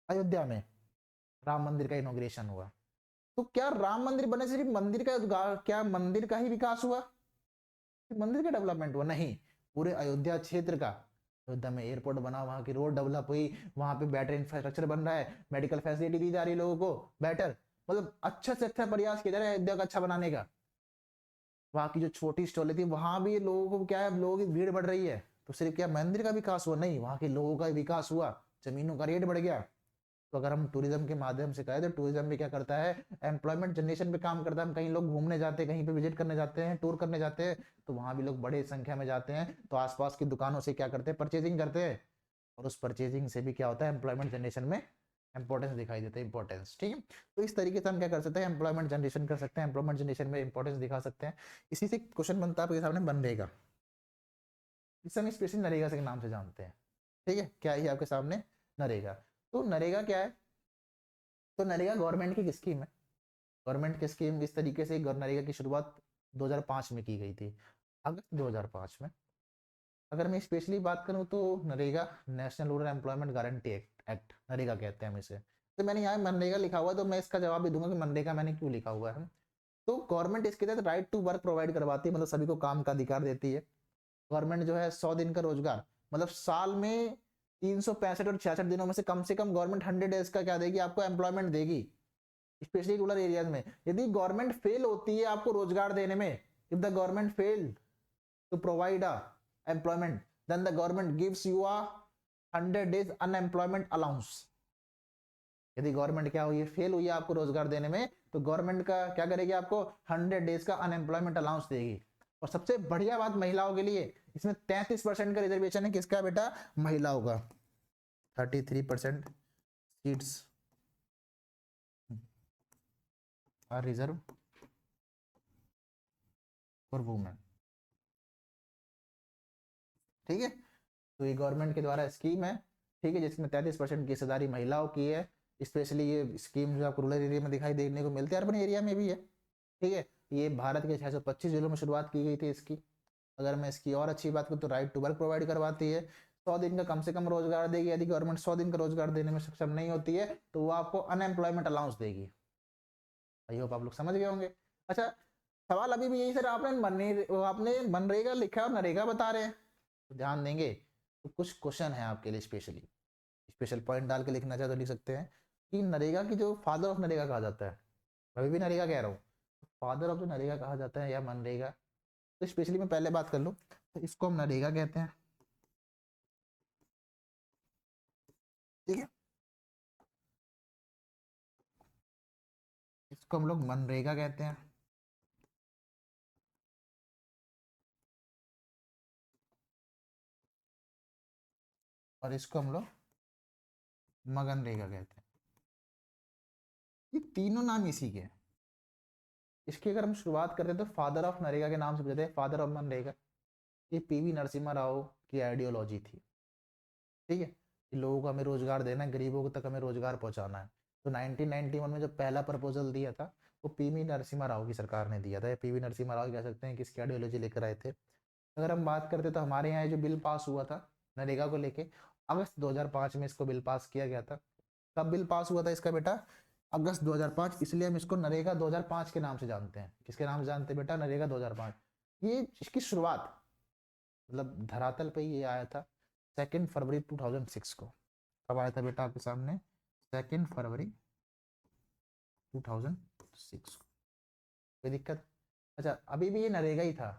अयोध्या में राम मंदिर का इनॉग्रेशन हुआ। तो क्या राम मंदिर बने सिर्फ मंदिर का, क्या मंदिर का ही विकास हुआ, मंदिर का डेवलपमेंट हुआ, नहीं, पूरे अयोध्या क्षेत्र का अयोध्या में एयरपोर्ट बना, वहाँ की रोड डेवलप हुई, वहाँ पे बेटर इंफ्रास्ट्रक्चर बन रहा है, मेडिकल फैसिलिटी दी जा रही है लोगों को बेटर, मतलब अच्छा से अच्छा प्रयास किया जा रहा है अयोध्या को अच्छा बनाने का। वहाँ की जो छोटी स्टॉलें थी वहाँ भी लोगों को क्या है, लोगों की भीड़ बढ़ रही है, तो सिर्फ क्या मंदिर का विकास हुआ, नहीं, वहाँ के लोगों का विकास हुआ, जमीनों का रेट बढ़ गया। तो अगर हम टूरिज्म के माध्यम से कहें तो टूरिज्म भी क्या करता है, एम्प्लॉयमेंट जनरेशन पे काम करता है। हम कहीं लोग घूमने जाते हैं, कहीं पे विजिट करने जाते हैं, टूर करने जाते हैं, तो वहाँ भी लोग बड़े संख्या में जाते हैं, तो आसपास की दुकानों से क्या करते हैं, परचेजिंग करते हैं, और उस परचेजिंग से भी क्या होता है, एम्प्लॉयमेंट जनरेशन में इंपॉर्टेंस दिखाई देता है, इंपॉर्टेंस, ठीक है। तो इस तरीके से हम क्या कर सकते हैं, एम्प्लॉयमेंट जनरेशन कर सकते हैं, एम्प्लॉयमेंट जनरेशन में इंपॉर्टेंस दिखा सकते हैं। इसी से क्वेश्चन बनता है आपके सामने मनरेगा, इसे हम स्पेशली नरेगा के नाम से जानते हैं, ठीक है। क्या है आपके सामने, नरेगा। तो नरेगा क्या है, तो नरेगा गवर्नमेंट की स्कीम है, गवर्नमेंट की स्कीम इस तरीके से नरेगा की शुरुआत 2005 में की गई थी, अगस्त 2005 में। अगर मैं स्पेशली बात करूं तो NREGA national rural employment guarantee act NREGA कहते हैं हम इसे। तो मैंने यहाँ मनरेगा लिखा हुआ, तो मैं इसका जवाब भी दूंगा कि मनरेगा मैंने क्यों लिखा हुआ है। तो गवर्नमेंट इसके तहत राइट टू वर्क प्रोवाइड करवाती है, मतलब सभी को काम का अधिकार देती है। गवर्नमेंट जो है 100 दिन का रोजगार, मतलब साल में 365 और 66 दिनों में से कम गवर्नमेंट 100 डेज का क्या देगी, आपको एम्प्लॉयमेंट देगी, स्पेशली रूरल एरियाज में। यदि गवर्नमेंट फेल होती है आपको रोजगार देने में, if the government fail to provide a employment, then the government gives you a 100 days unemployment allowance। यदि गवर्नमेंट क्या हुई है, फेल हुई है आपको रोजगार देने में, तो गवर्नमेंट का क्या करेगी, आपको 100 डेज का अनएम्प्लॉयमेंट अलाउंस देगी। और सबसे बढ़िया बात महिलाओं के लिए, इसमें 33% का रिजर्वेशन है, किसका बेटा, महिलाओं का। 33% seats are reserve for women, ठीक है। तो ये गवर्नमेंट के द्वारा स्कीम है, ठीक है, जिसमें 33% की हिस्सेदारी महिलाओं की है। स्पेशली ये स्कीम जो आपको रूरल एरिया में दिखाई देने को मिलती है, अर्बन एरिया में भी है, ठीक है। ये भारत के 625 जिलों में शुरुआत की गई थी इसकी। अगर मैं इसकी और अच्छी बात करूँ तो राइट टू वर्क प्रोवाइड करवाती है, 100 दिन का कम से कम रोजगार देगी। यदि गवर्नमेंट 100 दिन का रोजगार देने में सक्षम नहीं होती है तो वो आपको अनएम्प्लॉयमेंट अलाउंस देगी। आई होप आप लोग समझ गए होंगे। अच्छा, सवाल अभी भी यही सर, आपने मनरेगा लिखा और नरेगा बता रहे हैं, तो ध्यान देंगे तो कुछ क्वेश्चन है आपके लिए, स्पेशली स्पेशल पॉइंट डाल के लिखना चाहे तो लिख सकते हैं कि नरेगा की जो फादर ऑफ नरेगा कहा जाता है, अभी भी नरेगा कह रहा हूँ, फादर ऑफ जो नरेगा कहा जाता है या मनरेगा, तो स्पेशली मैं पहले बात कर लूँ, तो इसको हम नरेगा कहते हैं, ठीक है। इसको हम लोग मनरेगा कहते हैं, और इसको हम लोग मगनरेगा कहते हैं। ये तीनों नाम इसी के हैं। इसकी अगर हम शुरुआत करते हैं तो फादर ऑफ नरेगा के नाम से पूछते हैं, फादर ऑफ मनरेगा। ये पीवी नरसिम्हा राव की आइडियोलॉजी थी, ठीक है, कि लोगों को हमें रोजगार देना है, गरीबों तक हमें रोजगार पहुंचाना है। तो 1991 में जो पहला प्रपोजल दिया था वो पीवी नरसिम्हा राव की सरकार ने दिया था, या पीवी नरसिम्हा राव कह सकते हैं किसकी आइडियोलॉजी लेकर आए थे। अगर हम बात करते तो हमारे यहाँ जो बिल पास हुआ था नरेगा को लेके, अगस्त 2005 में इसको बिल पास किया गया था। कब बिल पास हुआ था इसका बेटा, अगस्त 2005, इसलिए हम इसको नरेगा 2005 के नाम से जानते हैं। किसके नाम से जानते हैं बेटा, नरेगा 2005। ये इसकी शुरुआत मतलब धरातल पे ये आया था 2 फरवरी 2006 को। कब आया था बेटा आपके सामने, 2 फरवरी 2006 को। कोई दिक्कत, अच्छा अभी भी ये नरेगा ही था,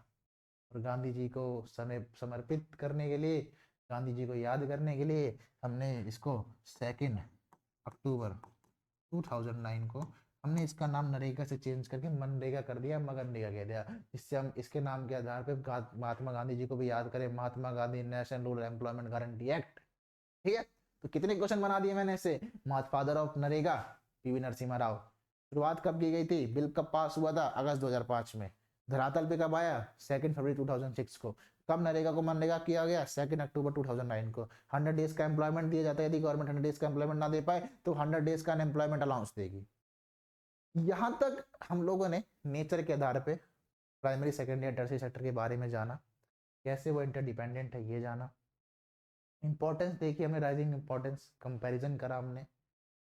और गांधी जी को समय समर्पित करने के लिए, गांधी जी को याद करने के लिए हमने इसको 2 अक्टूबर 2009 को हमने इसका नाम नरेगा से चेंज करके मनरेगा कर दिया, मगनरेगा कह दिया। इससे हम इसके नाम के आधार पे महात्मा गांधी जी को भी याद करें, Mahatma Gandhi national rural employment guarantee act, ठीक है। तो कितने क्वेश्चन बना दिए मैंने इससे, फादर ऑफ नरेगा पीवी नरसिम्हा राव। शुरुआत कब की गई थी, बिल कब पास हुआ था, अगस्त 2005 में। धरातल पे कब आया, 2 फरवरी 2006 को। कब नरेगा को मनरेगा किया गया, 2 अक्टूबर 2009 को। 100 डेज का एम्प्लॉयमेंट दिया जाता है, यदि गवर्नमेंट 100 डेज का एम्प्लॉयमेंट ना दे पाए तो 100 डेज का अनएम्प्लॉयमेंट अलाउंस देगी। यहां तक हम लोगों ने नेचर के आधार पे प्राइमरी सेकेंडरी या टर्शियरी सेक्टर के बारे में जाना, कैसे वो इंटरडिपेंडेंट है ये जाना, इंपॉर्टेंस देखी हमने, राइजिंग इंपॉर्टेंस कंपैरिजन करा हमने।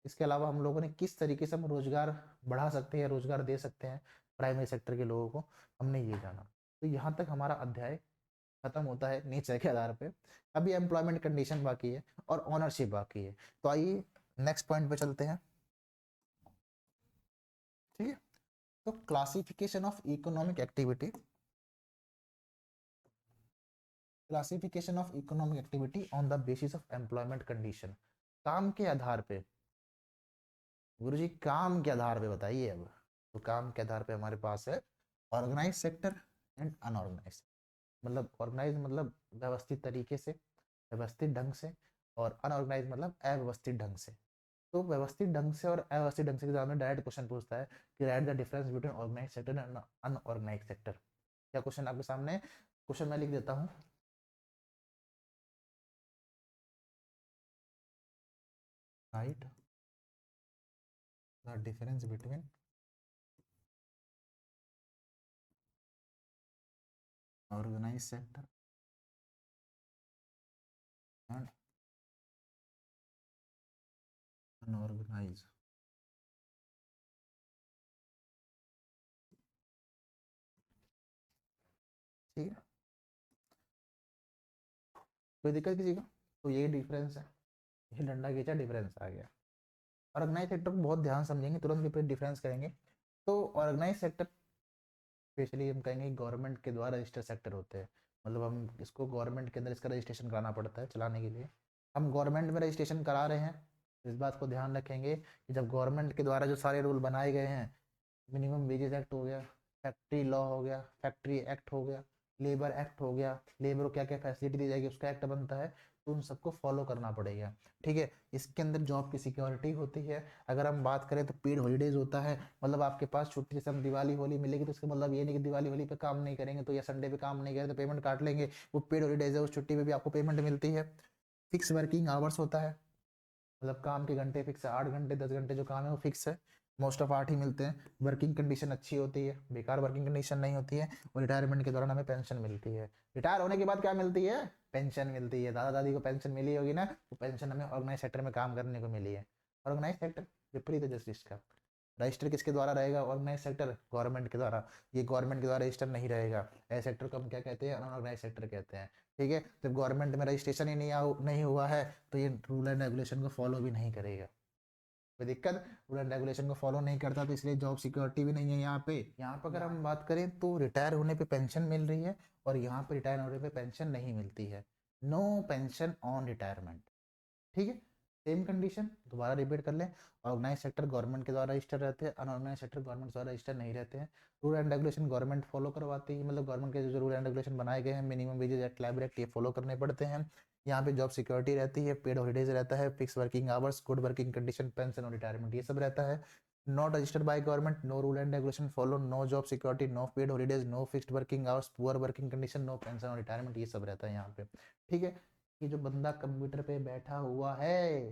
इसके अलावा हम लोगों ने किस तरीके से हम रोजगार बढ़ा सकते हैं, रोजगार दे सकते हैं प्राइमरी सेक्टर के लोगों को, हमने ये जाना। तो यहाँ तक हमारा अध्याय खत्म होता है नेचर के आधार पे, अभी एम्प्लॉयमेंट कंडीशन बाकी है और ओनरशिप बाकी है। तो आइए नेक्स्ट पॉइंट पे चलते हैं। ठीक है, तो classification of economic activity, classification of economic activity on the basis of employment condition, काम के आधार पे। गुरुजी काम के आधार पे बताइए अब। तो काम के आधार पे हमारे पास है ऑर्गेनाइज सेक्टर एंड अनऑर्गेनाइज। मतलब ऑर्गेनाइज मतलब व्यवस्थित तरीके से, व्यवस्थित ढंग से, और अनऑर्गेनाइज मतलब अव्यवस्थित ढंग से। तो व्यवस्थित ढंग से और अव्यवस्थित ढंग से एग्जाम में डायरेक्ट क्वेश्चन पूछता है कि write the difference between organise sector and unorganise sector. क्या क्वेश्चन आपके सामने, क्वेश्चन मैं लिख देता हूँ। Write the difference between organise sector and unorganise. ठीक है, कोई दिक्कत किसी को? तो ये डिफरेंस है, ये डंडा खींचा डिफरेंस आ गया। ऑर्गेनाइज सेक्टर को बहुत ध्यान समझेंगे, तुरंत डिफरेंस करेंगे। तो ऑर्गेनाइज सेक्टर स्पेशली हम कहेंगे गवर्नमेंट के द्वारा रजिस्टर्ड सेक्टर होते हैं। मतलब हम इसको गवर्नमेंट के अंदर इसका रजिस्ट्रेशन कराना पड़ता है चलाने के लिए। हम गवर्नमेंट में रजिस्ट्रेशन करा रहे हैं, इस बात को ध्यान रखेंगे कि जब गवर्नमेंट के द्वारा जो सारे रूल बनाए गए हैं, मिनिमम वेजेस एक्ट हो गया, फैक्ट्री लॉ हो गया, फैक्ट्री एक्ट हो गया, लेबर एक्ट हो गया, लेबर को क्या क्या फैसिलिटी दी जाएगी उसका एक्ट बनता है, तो उन सबको फॉलो करना पड़ेगा। ठीक है, इसके अंदर जॉब की सिक्योरिटी होती है। अगर हम बात करें तो पेड हॉलीडेज होता है, मतलब आपके पास छुट्टी, जैसे हम दिवाली होली मिलेगी तो इसका मतलब ये नहीं कि दिवाली होली पे काम नहीं करेंगे तो, या संडे पे काम नहीं करें तो पेमेंट काट लेंगे। वो पेड हॉलीडेज है, उस छुट्टी पे भी आपको पेमेंट मिलती है। फिक्स वर्किंग आवर्स होता है, मतलब काम के घंटे फिक्स है, 8 घंटे 10 घंटे जो काम है वो फिक्स है, मोस्ट ऑफ 8 ही मिलते हैं। वर्किंग कंडीशन अच्छी होती है, बेकार वर्किंग कंडीशन नहीं होती है। और रिटायरमेंट के दौरान हमें पेंशन मिलती है। रिटायर होने के बाद क्या मिलती है? पेंशन मिलती है। दादा दादी को पेंशन मिली होगी ना, वो पेंशन हमें ऑर्गेनाइज सेक्टर में काम करने को मिली है। ऑर्गेनाइज सेक्टर विपरीत है जस्टिस का। रजिस्टर किसके द्वारा रहेगा? ऑर्गेनाइज सेक्टर गवर्नमेंट के द्वारा। ये गवर्नमेंट के द्वारा रजिस्टर नहीं रहेगा, ऐसे सेक्टर को हम क्या कहते हैं? अनऑर्गेनाइज सेक्टर कहते हैं। ठीक है, जब गवर्नमेंट में रजिस्ट्रेशन ही नहीं हुआ है तो ये रूल एंड रेगुलेशन को फॉलो भी नहीं करेगा। कोई दिक्कत? रूल एंड रेगुलेशन को फॉलो नहीं करता तो इसलिए जॉब सिक्योरिटी भी नहीं है यहाँ पे। यहाँ पर अगर हम बात करें तो रिटायर होने पे पेंशन मिल रही है, और यहाँ पे रिटायर होने पे पेंशन नहीं मिलती है। No pension on retirement. ठीक है, सेम कंडीशन दोबारा रिपीट कर लें। ऑर्गेनाइज सेक्टर गवर्नमेंट के द्वारा रजिस्टर रहते हैं, अनऑर्गेनाइज सेक्टर गवर्नमेंट द्वारा रजिस्टर नहीं रहते हैं। Rule and regulation government follow करवाती है, मतलब गवर्नमेंट के जो रूल एंड रेगुलेशन बनाए गए हैं, minimum wages act, labour act, ये फॉलो करने पड़ते हैं। यहाँ पे जॉब सिक्योरिटी रहती है, पेड हॉलीडेज रहता है, fix working hours, good working condition, pension और रिटायरमेंट, ये सब रहता है। Not registered by government, no rule and regulation follow, no job security, no paid holidays, no fixed working hours, poor working condition, no pension और retirement, ये सब रहता है यहाँ पे। ठीक है, ये जो बंदा कंप्यूटर पे बैठा हुआ है,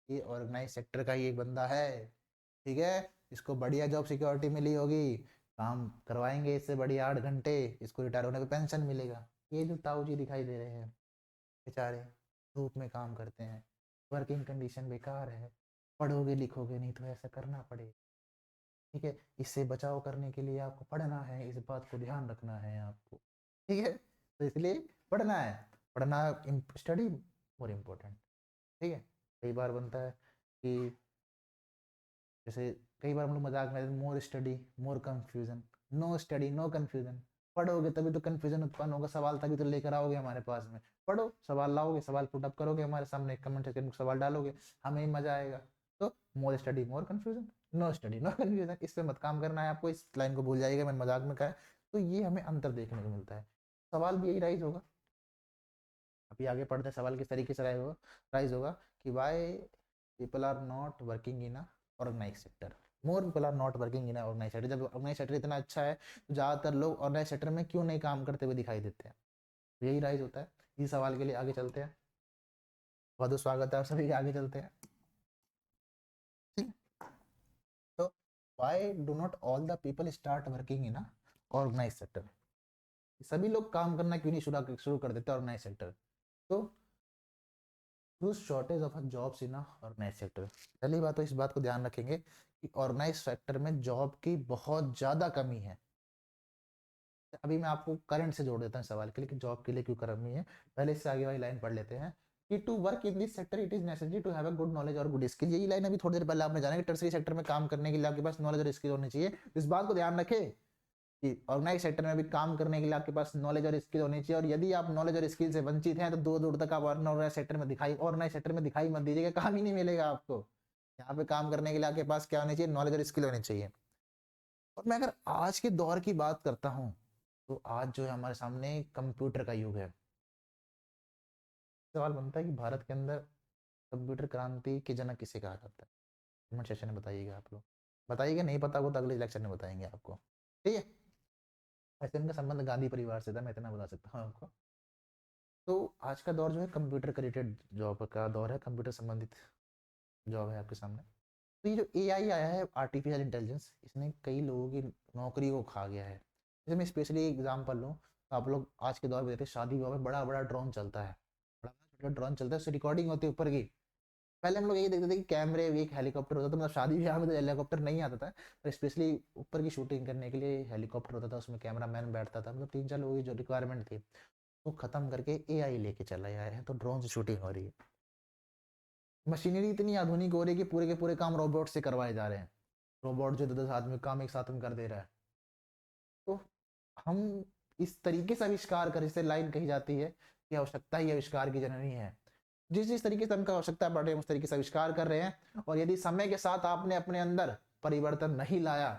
ये ऑर्गेनाइज सेक्टर का ही एक बंदा है। ठीक है, इसको बढ़िया जॉब सिक्योरिटी मिली होगी, काम करवाएंगे इससे बढ़िया 8 घंटे, इसको रिटायर होने पे पेंशन मिलेगा। ये जो ताऊ जी दिखाई दे रहे हैं बेचारे, धूप में काम करते हैं, वर्किंग कंडीशन बेकार है, पढ़ोगे लिखोगे नहीं तो ऐसा करना पड़ेगा। ठीक है, इससे बचाव करने के लिए आपको पढ़ना है, इस बात को ध्यान रखना है आपको। ठीक है, तो इसलिए पढ़ना है, पढ़ना, स्टडी मोर इम्पोर्टेंट। ठीक है, कई बार बनता है कि जैसे कई बार हम लोग मजाक में, more study more confusion, no study no confusion. पढ़ोगे तभी तो कंफ्यूजन उत्पन्न होगा, सवाल तभी तो लेकर आओगे हमारे पास में। पढ़ो, सवाल लाओगे, सवाल पुट अप करोगे हमारे सामने, कमेंट सेक्शन में सवाल डालोगे, हमें ही मजा आएगा। तो more study more confusion, no study no confusion, इस पे मत काम करना है आपको, इस लाइन को भूल जाइएगा, मैंने मजाक में कहा है। तो ये हमें अंतर देखने को मिलता है। सवाल भी यही राइज होगा, अभी आगे पढ़ते हैं सवाल किस तरीके से राइज होगा कि why people are not working in organise sector, more people are not working in organise sector. जब ऑर्गेनाइज सेक्टर इतना अच्छा है तो ज़्यादातर लोग ऑर्गेनाइज सेक्टर में क्यों नहीं काम करते हुए दिखाई देते हैं? तो यही राइज होता है। इस सवाल के लिए आगे चलते हैं, बहुत बहुत स्वागत है आप सभी के, आगे चलते हैं। ठीक, तो why do not all the people start working in organise sector? सभी लोग काम करना क्यों नहीं शुरू कर देते ऑर्गेनाइज सेक्टर? तो shortage of jobs in organise sector. पहली बात तो इस बात को ध्यान रखेंगे कि ऑर्गेनाइज सेक्टर में जॉब की बहुत ज़्यादा कमी है। अभी मैं आपको करंट से जोड़ देता हूँ सवाल के लिए कि जॉब के लिए क्यों करनी है। पहले इससे आगे वाली लाइन पढ़ लेते हैं कि to work in this sector it is necessary to have a good knowledge और गुड स्किल। यही लाइन अभी थोड़ी देर पहले आपने जाना कि टर्सरी सेक्टर में काम करने के लिए आपके पास नॉलेज और स्किल होनी चाहिए। इस बात को ध्यान रखें कि ऑर्गेनाइज सेक्टर में भी काम करने के लिए आपके पास नॉलेज और स्किल होनी चाहिए। और यदि आप नॉलेज और स्किल से वंचित हैं तो दूर दूर तक आप ऑर्गेनाइज सेक्टर में दिखाई मत दीजिएगा, काम ही नहीं मिलेगा आपको। यहाँ पे काम करने के लिए आपके पास क्या होनी चाहिए, नॉलेज और स्किल होनी चाहिए। और मैं अगर आज के दौर की बात करता हूँ तो आज जो है हमारे सामने कंप्यूटर का युग है। सवाल बनता है कि भारत के अंदर कंप्यूटर क्रांति के जनक किसे कहा जाता है। कमेंट सेक्शन में बताइएगा आप लोग, बताइएगा। नहीं पता हो तो अगले लेक्चर में बताएंगे आपको, ठीक है। ऐसे इनका संबंध गांधी परिवार से था, मैं इतना बता सकता हूँ आपको। तो आज का दौर जो है कंप्यूटर रिलेटेड जॉब का दौर है, कंप्यूटर संबंधित जॉब है आपके सामने। तो ये जो एआई आया है, आर्टिफिशियल इंटेलिजेंस, इसने कई लोगों की नौकरी को खा गया है। जैसे मैं स्पेशली एग्जांपल लूँ तो आप लोग आज के दौर में देखते हैं शादी विवाह में बड़ा बड़ा ड्रोन चलता है, बड़ा बड़ा ड्रोन चलता है, उससे रिकॉर्डिंग होती है ऊपर की। पहले हम लोग यही देखते थे कि कैमरे, एक हेलीकॉप्टर होता था, मतलब शादी ब्याह में तो हेलीकॉप्टर नहीं आता था, पर स्पेशली ऊपर की शूटिंग करने के लिए हेलीकॉप्टर होता था, उसमें कैमरा मैन बैठता था, मतलब 3-4 लोगों की जो रिक्वायरमेंट थी वो खत्म करके एआई लेके चला आया है। तो ड्रोन से शूटिंग हो रही है, मशीनरी इतनी आधुनिक हो रही है कि पूरे के पूरे काम रोबोट से करवाए जा रहे हैं। रोबोट जो 10 आदमी काम एक साथ में कर दे रहा है। तो हम इस तरीके से आविष्कार कर, जिससे लाइन कही जाती है कि आवश्यकता ही आविष्कार की जननी है। जिस जिस तरीके से हमको आवश्यकता पड़ रही है उस तरीके से आविष्कार कर रहे हैं। और यदि समय के साथ आपने अपने अंदर परिवर्तन नहीं लाया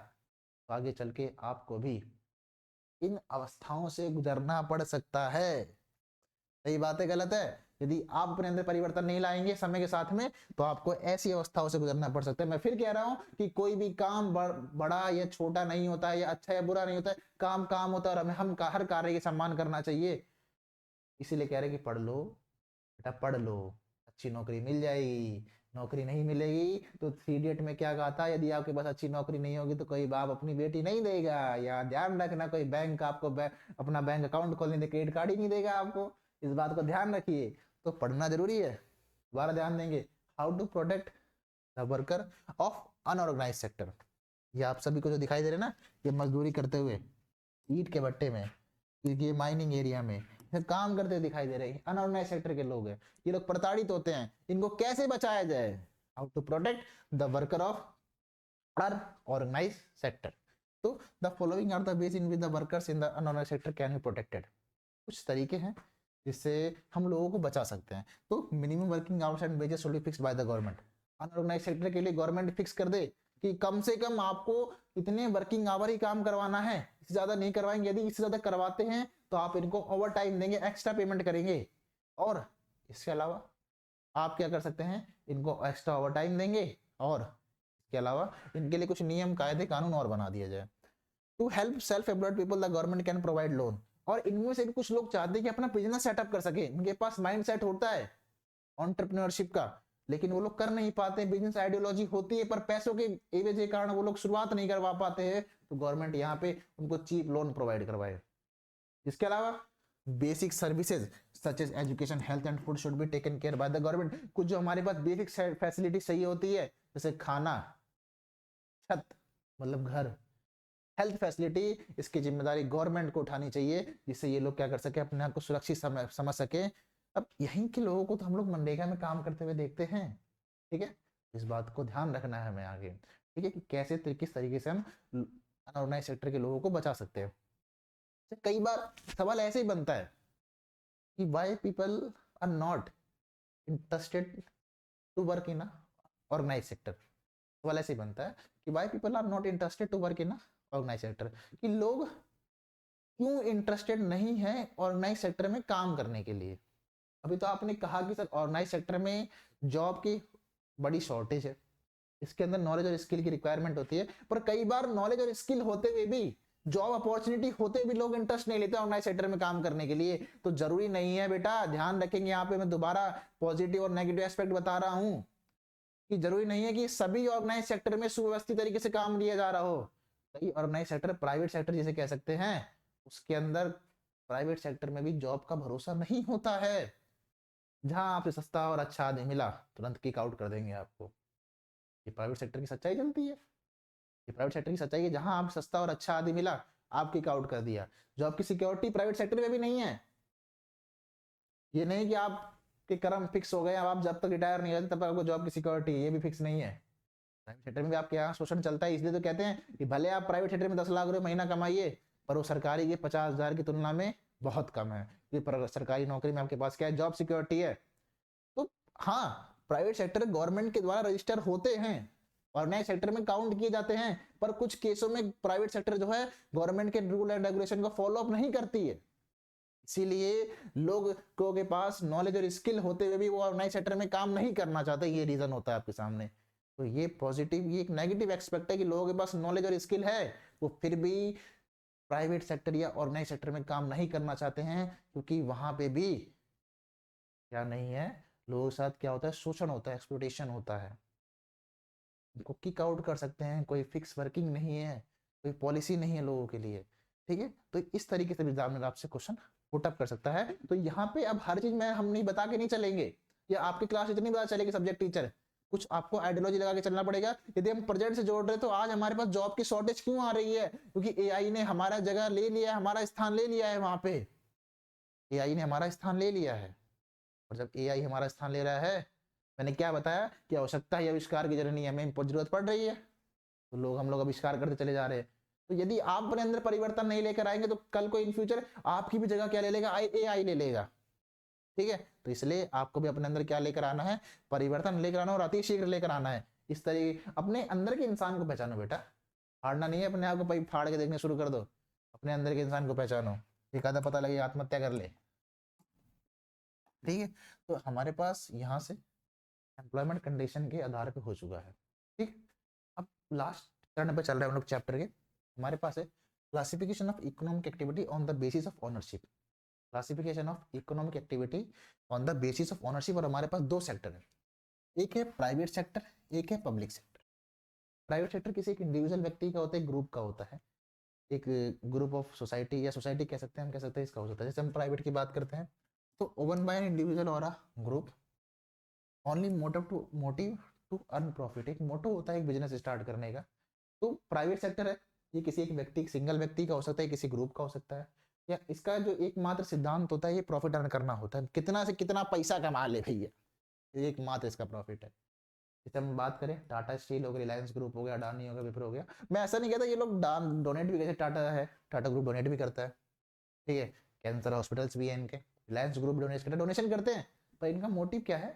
तो आगे चल के आपको भी इन अवस्थाओं से गुजरना पड़ सकता है। सही बात है, गलत है? यदि आप अपने अंदर परिवर्तन नहीं लाएंगे समय के साथ में तो आपको ऐसी अवस्थाओं से गुजरना पड़ सकता है। मैं फिर कह रहा हूं कि कोई भी काम बड़ा या छोटा नहीं होता है, या अच्छा या बुरा नहीं होता है। काम काम होता है और हमें हर कार्य के सम्मान करना चाहिए। इसीलिए कह रहे कि पढ़ लो बेटा, पढ़ लो, अच्छी नौकरी मिल जाएगी। नौकरी नहीं मिलेगी तो थ्री इडियट में क्या कहा था, यदि आपके पास अच्छी नौकरी नहीं होगी तो कोई बाप अपनी बेटी नहीं देगा। या ध्यान रखना, कोई बैंक आपको अपना बैंक अकाउंट खोलने दे, क्रेडिट कार्ड ही नहीं देगा आपको। इस बात को ध्यान रखिए। तो पढ़ना जरूरी है। दोबारा ध्यान देंगे, how to protect the worker of unorganised sector. ये आप सभी को जो दिखाई दे रहे हैं ना, ये मजदूरी करते हुए ईट के भट्टे में, ये माइनिंग एरिया में काम करते दिखाई दे रहे हैं, अनऑर्गेनाइज सेक्टर के लोग हैं। ये लोग प्रताड़ित होते हैं, इनको कैसे बचाया जाए, how to protect the worker of unorganised sector. तो the following are the ways in which the workers in the unorganised sector can be protected. कुछ तरीके हैं जिससे हम लोगों को बचा सकते हैं। तो minimum working hours and wages should be fixed by the government. Unorganise sector के लिए गवर्नमेंट फिक्स कर दे कि कम से कम आपको इतने वर्किंग आवर ही काम करवाना है, इससे ज्यादा नहीं करवाएंगे। यदि इससे ज्यादा करवाते हैं तो आप इनको ओवर टाइम देंगे, एक्स्ट्रा पेमेंट करेंगे। और इसके अलावा आप क्या कर सकते हैं, इनको एक्स्ट्रा ओवर टाइम देंगे। और इसके अलावा इनके लिए कुछ नियम, कायदे, कानून और बना दिया जाए। To help self employed people the government can provide loan. और इनमें से कुछ लोग चाहते हैं कि अपना बिजनेस सेटअप कर सके, उनके पास माइंड सेट होता है एंटरप्रेन्योरशिप का, लेकिन वो लोग कर नहीं पाते। बिजनेस आइडियोलॉजी होती है पर पैसों के एवज के कारण वो लोग शुरुआत नहीं करवा पाते हैं। तो गवर्नमेंट यहाँ पे उनको चीप लोन प्रोवाइड करवाए। इसके अलावा basic services such as education, health and food should be taken care by the government. कुछ जो हमारे पास बेसिक फैसिलिटी चाहिए होती है, जैसे खाना, छत मतलब घर, हेल्थ फैसिलिटी, इसकी जिम्मेदारी गवर्नमेंट को उठानी चाहिए, जिससे ये लोग क्या कर सके, अपने आप को सुरक्षित समझ सके। अब यहीं के लोगों को तो हम लोग मनरेगा में काम करते हुए देखते हैं, ठीक है। इस बात को ध्यान रखना है हमें आगे, ठीक है, कि कैसे किस तरीके से हम अनऑर्गेनाइज सेक्टर के लोगों को बचा सकते हैं। कई बार सवाल ऐसे ही बनता है कि why people are not interested to work in organise sector. सवाल ऐसे ही बनता है कि why people are not interested to work in organise sector, कि लोग क्यों इंटरेस्टेड नहीं है ऑर्गेनाइज सेक्टर में काम करने के लिए। अभी तो आपने कहा कि सर ऑर्गेनाइज सेक्टर में जॉब की बड़ी शॉर्टेज है, इसके अंदर नॉलेज और स्किल की रिक्वायरमेंट होती है। पर कई बार नॉलेज और स्किल होते हुए भी, जॉब अपॉर्चुनिटी होते भी लोग इंटरेस्ट नहीं लेते ऑर्गेनाइज सेक्टर में काम करने के लिए। तो जरूरी नहीं है बेटा, ध्यान रखेंगे यहाँ पे, मैं दोबारा पॉजिटिव और नेगेटिव एस्पेक्ट बता रहा हूँ कि जरूरी नहीं है कि सभी ऑर्गेनाइज सेक्टर में सुव्यवस्थित तरीके से काम लिया जा रहा हो। कई ऑर्गेनाइज सेक्टर, प्राइवेट सेक्टर जिसे कह सकते हैं, उसके अंदर प्राइवेट सेक्टर में भी जॉब का भरोसा नहीं होता है। जहां आपसे सस्ता और अच्छा आदमी मिला तुरंत किक आउट कर देंगे आपको। ये प्राइवेट सेक्टर की सच्चाई चलती है, ये प्राइवेट सेक्टर की सच्चाई है। जहां आप सस्ता और अच्छा आदमी मिला आप किक आउट कर दिया। जॉब की सिक्योरिटी प्राइवेट सेक्टर में भी नहीं है। ये नहीं कि आप के कर्म फिक्स हो गए, अब आप जब तक रिटायर नहीं होते तब तक आपको जॉब की सिक्योरिटी, ये भी फिक्स नहीं है। प्राइवेट सेक्टर में भी आपके यहाँ शोषण चलता है, इसलिए तो कहते हैं कि भले आप प्राइवेट सेक्टर में 10 लाख रुपए महीना कमाइए, पर वो सरकारी के 50,000 की तुलना में बहुत कम है, क्योंकि सरकारी नौकरी में आपके पास क्या है, जॉब सिक्योरिटी है। तो हाँ, प्राइवेट सेक्टर गवर्नमेंट के द्वारा रजिस्टर होते हैं, ऑर्गेनाइज सेक्टर में काउंट किए जाते हैं, पर कुछ केसों में प्राइवेट सेक्टर जो है गवर्नमेंट के रूल एंड रेगुलेशन को फॉलो अप नहीं करती है। इसीलिए लोगों के पास नॉलेज और स्किल होते हुए भी वो ऑर्गेनाइज सेक्टर में काम नहीं करना चाहते, ये रीजन होता है आपके सामने। तो ये पॉजिटिव, ये एक नेगेटिव एस्पेक्ट है कि लोगों के पास नॉलेज और स्किल है, वो फिर भी प्राइवेट सेक्टर या ऑर्गेनाइज सेक्टर में काम नहीं करना चाहते हैं, क्योंकि वहां पे भी क्या नहीं है, लोगों के साथ क्या होता है, शोषण होता है, एक्सप्लॉयटेशन होता है, उनको किक आउट कर सकते हैं, कोई फिक्स वर्किंग नहीं है, कोई पॉलिसी नहीं है लोगों के लिए। ठीक है, तो इस तरीके से एग्जामिनर आपसे क्वेश्चन पुट अप कर सकता है। तो यहाँ पे अब हर चीज में हम नहीं बता के नहीं चलेंगे, या आपकी क्लास इतनी बता चलेगी सब्जेक्ट टीचर, कुछ आपको आइडियोलॉजी लगा के चलना पड़ेगा। यदि हम प्रेजेंट से जोड़ रहे तो आज हमारे पास जॉब की शॉर्टेज क्यों आ रही है, क्योंकि एआई ने हमारा जगह ले लिया है, हमारा स्थान ले लिया है, वहां पे एआई ने हमारा स्थान ले लिया है। और जब एआई हमारा स्थान ले रहा है, मैंने क्या बताया कि आवश्यकता ही आविष्कार की जरूरत नहीं है, हमें जरूरत पड़ रही है, तो हम लोग आविष्कार करते चले जा रहे हैं। तो यदि आप अपने अंदर परिवर्तन नहीं लेकर आएंगे तो कल को इन फ्यूचर आपकी भी जगह क्या ले लेगा, एआई ले लेगा। ठीक है, तो इसलिए आपको भी अपने अंदर क्या लेकर आना है, परिवर्तन लेकर आना, और अति शीघ्र लेकर आना है। इस तरीके अपने अंदर के इंसान को पहचानो बेटा, फाड़ना नहीं है अपने आप को, फाड़ के देखने शुरू कर दो, अपने अंदर के इंसान को पहचानो, एक आधा पता लगे आत्महत्या कर ले। ठीक है, तो हमारे पास यहाँ से एम्प्लॉयमेंट कंडीशन के आधार पे हो चुका है। ठीक, अब लास्ट चरण पे चल रहे हैं हम लोग चैप्टर के। हमारे पास है classification of economic activity on the basis of ownership. Classification of economic activity on the basis of ownership, और हमारे पास दो सेक्टर है, एक है प्राइवेट सेक्टर, एक है पब्लिक सेक्टर। प्राइवेट सेक्टर किसी एक इंडिविजुअल व्यक्ति का होता है, ग्रुप का होता है, एक ग्रुप ऑफ सोसाइटी या सोसाइटी कह सकते हैं, हम कह सकते हैं इसका हो सकता है। जैसे हम प्राइवेट की बात करते हैं तो ओवन बाय एन इंडिविजुअल और a group only motive to earn profit, एक मोटो होता है एक बिजनेस स्टार्ट करने का। तो प्राइवेट सेक्टर है, ये किसी एक व्यक्ति, सिंगल व्यक्ति का हो सकता है, किसी ग्रुप का हो सकता है, या इसका जो एकमात्र सिद्धांत होता है ये प्रॉफिट अर्न करना होता है, कितना से कितना पैसा कमा ले भैया, ये एकमात्र इसका प्रॉफिट है। जैसे हम बात करें टाटा स्टील हो गया, रिलायंस ग्रुप हो गया, अडानी हो गया, विप्रो हो गया, मैं ऐसा नहीं कहता ये लोग डोनेट भी, जैसे टाटा है, टाटा ग्रुप डोनेट भी करता है, ठीक है, कैंसर हॉस्पिटल्स भी है इनके, रिलायंस ग्रुप डोनेशन करते हैं, पर इनका मोटिव क्या है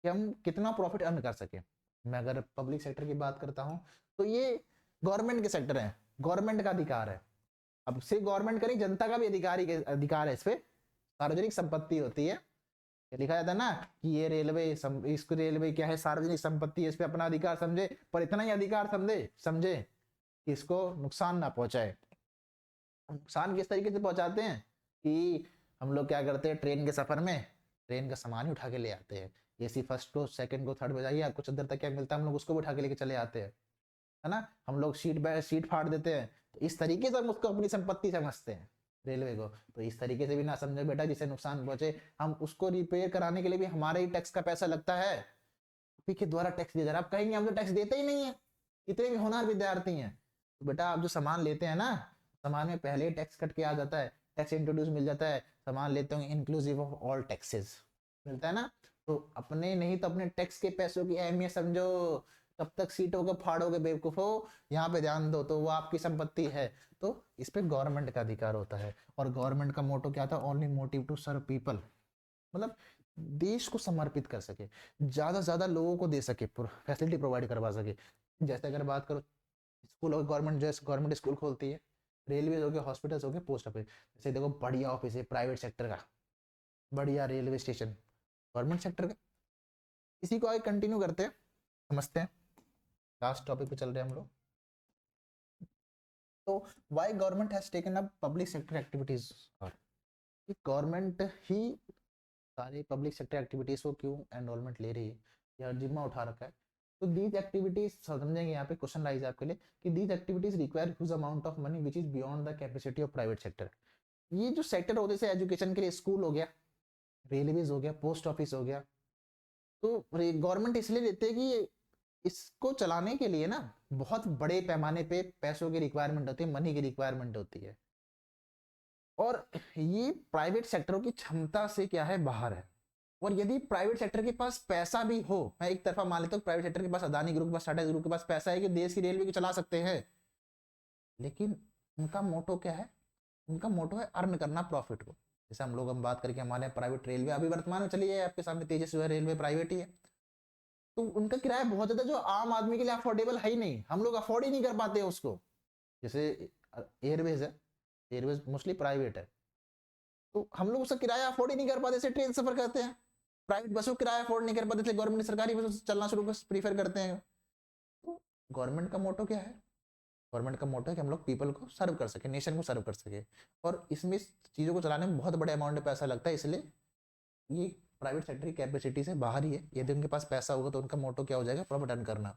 कि हम कितना प्रॉफिट अर्न कर सके। मैं अगर पब्लिक सेक्टर की बात करता हूँ तो ये गवर्नमेंट के सेक्टर है, गवर्नमेंट का अधिकार है, अब सिर्फ गवर्नमेंट का नहीं, जनता का भी अधिकार है, इस पे सार्वजनिक संपत्ति होती है, लिखा जाता है ना कि ये रेलवे इसको रेलवे क्या है, सार्वजनिक संपत्ति है, इस पे अपना अधिकार समझे, पर इतना ही अधिकार समझे कि इसको नुकसान ना पहुंचाए। नुकसान किस तरीके से पहुंचाते हैं कि हम लोग क्या करते हैं, ट्रेन के सफर में ट्रेन का सामान ही उठा के ले आते हैं, एसी फर्स्ट को सेकंड को थर्ड में जाइए, आपको चद्दर तक क्या मिलता है, हम लोग उसको भी उठा के लेके चले आते हैं, है ना, हम लोग सीट फाड़ देते हैं। तो इस तरीके से हम उसको अपनी संपत्ति समझते हैं रेलवे को, तो इस तरीके से भी ना समझे बेटा, जिसे नुकसान पहुंचे, हम उसको रिपेयर कराने के लिए भी हमारे ही टैक्स का पैसा लगता है, के द्वारा टैक्स दिया जा रहा है। आप कहेंगे हम तो टैक्स देते ही नहीं है, इतने भी होनहार विद्यार्थी हैं, तो बेटा आप जो सामान लेते हैं ना, सामान में पहले ही टैक्स कट के आ जाता है, टैक्स इंट्रोड्यूस मिल जाता है, सामान लेते होंगे इंक्लूसिव ऑफ ऑल टैक्सेस मिलता है ना, तो अपने नहीं तो अपने टैक्स के पैसों की अहमियत समझो, कब तक सीटोगे फाड़ोगे बेवकूफो, यहाँ पे ध्यान दो, तो वो आपकी संपत्ति है, तो इस पे गवर्नमेंट का अधिकार होता है। और गवर्नमेंट का मोटो क्या था, only motive to serve people, मतलब देश को समर्पित कर सके, ज्यादा से ज्यादा लोगों को दे सके, फैसिलिटी प्रोवाइड करवा सके। जैसे अगर बात करो स्कूल हो, गवर्नमेंट जैसे गवर्नमेंट स्कूल खोलती है, रेलवे हो गए, हॉस्पिटल्स हो गए, पोस्ट ऑफिस, जैसे देखो बढ़िया ऑफिस है प्राइवेट सेक्टर का, बढ़िया रेलवे स्टेशन गवर्नमेंट सेक्टर का। इसी को आगे कंटिन्यू करते हैं, समझते हैं, लास्ट टॉपिक पे चल रहे हैं हम लोग। तो why government has taken up public sector activities, और गवर्नमेंट ही सारे पब्लिक सेक्टर एक्टिविटीज को क्यों एनरोलमेंट ले रही है या जिम्मा उठा रखा है। तो दीज एक्टिविटीज समझेंगे, यहाँ पे क्वेश्चन राइज आपके लिए कि these activities require huge amount of money which is beyond the capacity of private sector. ये जो सेक्टर होते हैं एजुकेशन के लिए, स्कूल हो गया, रेलवेज हो गया, पोस्ट ऑफिस हो गया, तो गवर्नमेंट इसलिए लेते है कि इसको चलाने के लिए ना बहुत बड़े पैमाने पे पैसों की रिक्वायरमेंट होती है, मनी की रिक्वायरमेंट होती है, और ये प्राइवेट सेक्टरों की क्षमता से क्या है, बाहर है। और यदि प्राइवेट सेक्टर के पास पैसा भी हो, मैं एक तरफा मान लेता हूँ प्राइवेट सेक्टर के पास, अदानी ग्रुप के पास, टाटा ग्रुप के पास पैसा है कि देश की रेलवे को चला सकते हैं, लेकिन उनका मोटो क्या है, उनका मोटो है अर्न करना प्रॉफिट को। जैसे हम बात करके हमारे प्राइवेट रेलवे अभी वर्तमान में चली है आपके सामने, तेजस रेलवे प्राइवेट ही है, तो उनका किराया बहुत ज्यादा जो आम आदमी के लिए अफोर्डेबल है ही नहीं, हम लोग अफोर्ड ही नहीं कर पाते उसको। जैसे एयरवेज है, एयरवेज मोस्टली प्राइवेट है, तो हम लोग उसका किराया अफोर्ड ही नहीं कर पाते, जैसे ट्रेन सफर करते हैं, प्राइवेट बसों का किराया अफोर्ड नहीं कर पाते, गवर्नमेंट सरकारी बसों से चलना शुरू प्रीफर करते हैं। तो गवर्नमेंट का मोटो क्या है, गवर्नमेंट का मोटो है कि हम लोग पीपल को सर्व कर सके, नेशन को सर्व कर सके, और इसमें चीज़ों को चलाने में बहुत बड़े अमाउंट में पैसा लगता है, इसलिए ये प्राइवेट सेक्टर की कैपेसिटी से बाहर ही है। यदि उनके पास पैसा होगा तो उनका मोटो क्या हो जाएगा, प्रॉफिट अर्न करना।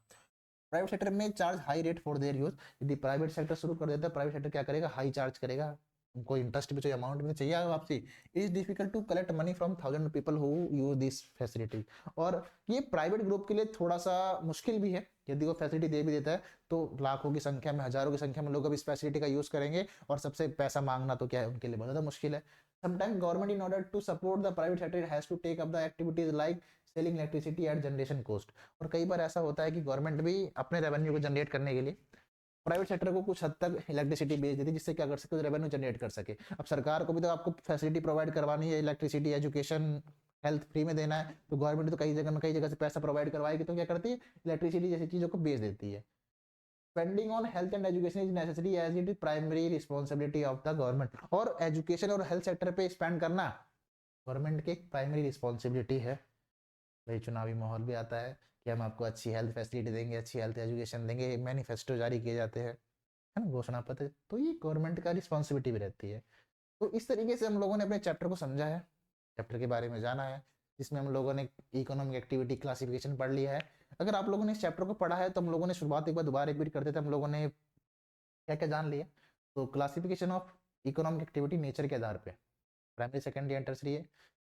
प्राइवेट सेक्टर में charge high rate for their use, यदि प्राइवेट सेक्टर शुरू कर देता है, प्राइवेट सेक्टर क्या करेगा, हाई चार्ज करेगा, उनको इंटरेस्ट भी चाहिए, अमाउंट भी चाहिए वापसी। It is difficult to collect money from thousand people who use this facility, और ये प्राइवेट ग्रुप के लिए थोड़ा सा मुश्किल भी है, यदि वो फैसिलिटी दे भी देता है तो लाखों की संख्या में, हजारों की संख्या में लोग अब इस फैसिलिटी का यूज करेंगे, और सबसे पैसा मांगना तो क्या है उनके लिए बहुत ज्यादा मुश्किल है। Sometime government in order to support the private sector has to take up the activities like selling electricity at generation cost, और कई बार ऐसा होता है कि गवर्नमेंट भी अपने रेवेन्यू को जनरेट करने के लिए प्राइवेट सेक्टर को कुछ हद तक इलेक्ट्रिसिटी बेच देती है, जिससे क्या कर सके, रेवेन्यू जनरेट कर सके। अब सरकार को भी तो आपको फैसिलिटी प्रोवाइड करवानी है, इलेक्ट्रिसिटी, एजुकेशन, हेल्थ फ्री में देना है, तो गवर्नमेंट तो कई जगह से पैसा प्रोवाइड करवाएगी, तो क्या करती है, इलेक्ट्रिसिटी जैसी चीजों को बेच देती है। Spending on health and education is necessary as it is primary responsibility of the government, और एजुकेशन और हेल्थ सेक्टर पे स्पेंड करना गवर्नमेंट की एक प्राइमरी रिस्पॉन्सिबिलिटी है। भाई चुनावी माहौल भी आता है कि हम आपको अच्छी हेल्थ फैसिलिटी देंगे, अच्छी हेल्थ एजुकेशन देंगे, मैनिफेस्टो जारी किए जाते हैं, है ना, घोषणा पत्र, तो ये गवर्नमेंट का रिस्पॉन्सिबिलिटी भी रहती है। तो इस तरीके से हम लोगों ने अपने चैप्टर को समझा है, चैप्टर के बारे में जाना है, जिसमें हम लोगों ने इकोनॉमिक एक्टिविटी क्लासिफिकेशन पढ़ लिया है। अगर आप लोगों ने इस चैप्टर को पढ़ा है तो हम लोगों ने शुरुआत एक बार दोबारा रिपीट करते थे, हम लोगों ने क्या क्या जान लिया। तो classification of economic activity nature के आधार पे, प्राइमरी, सेकेंडरी एंड टर्सरी है,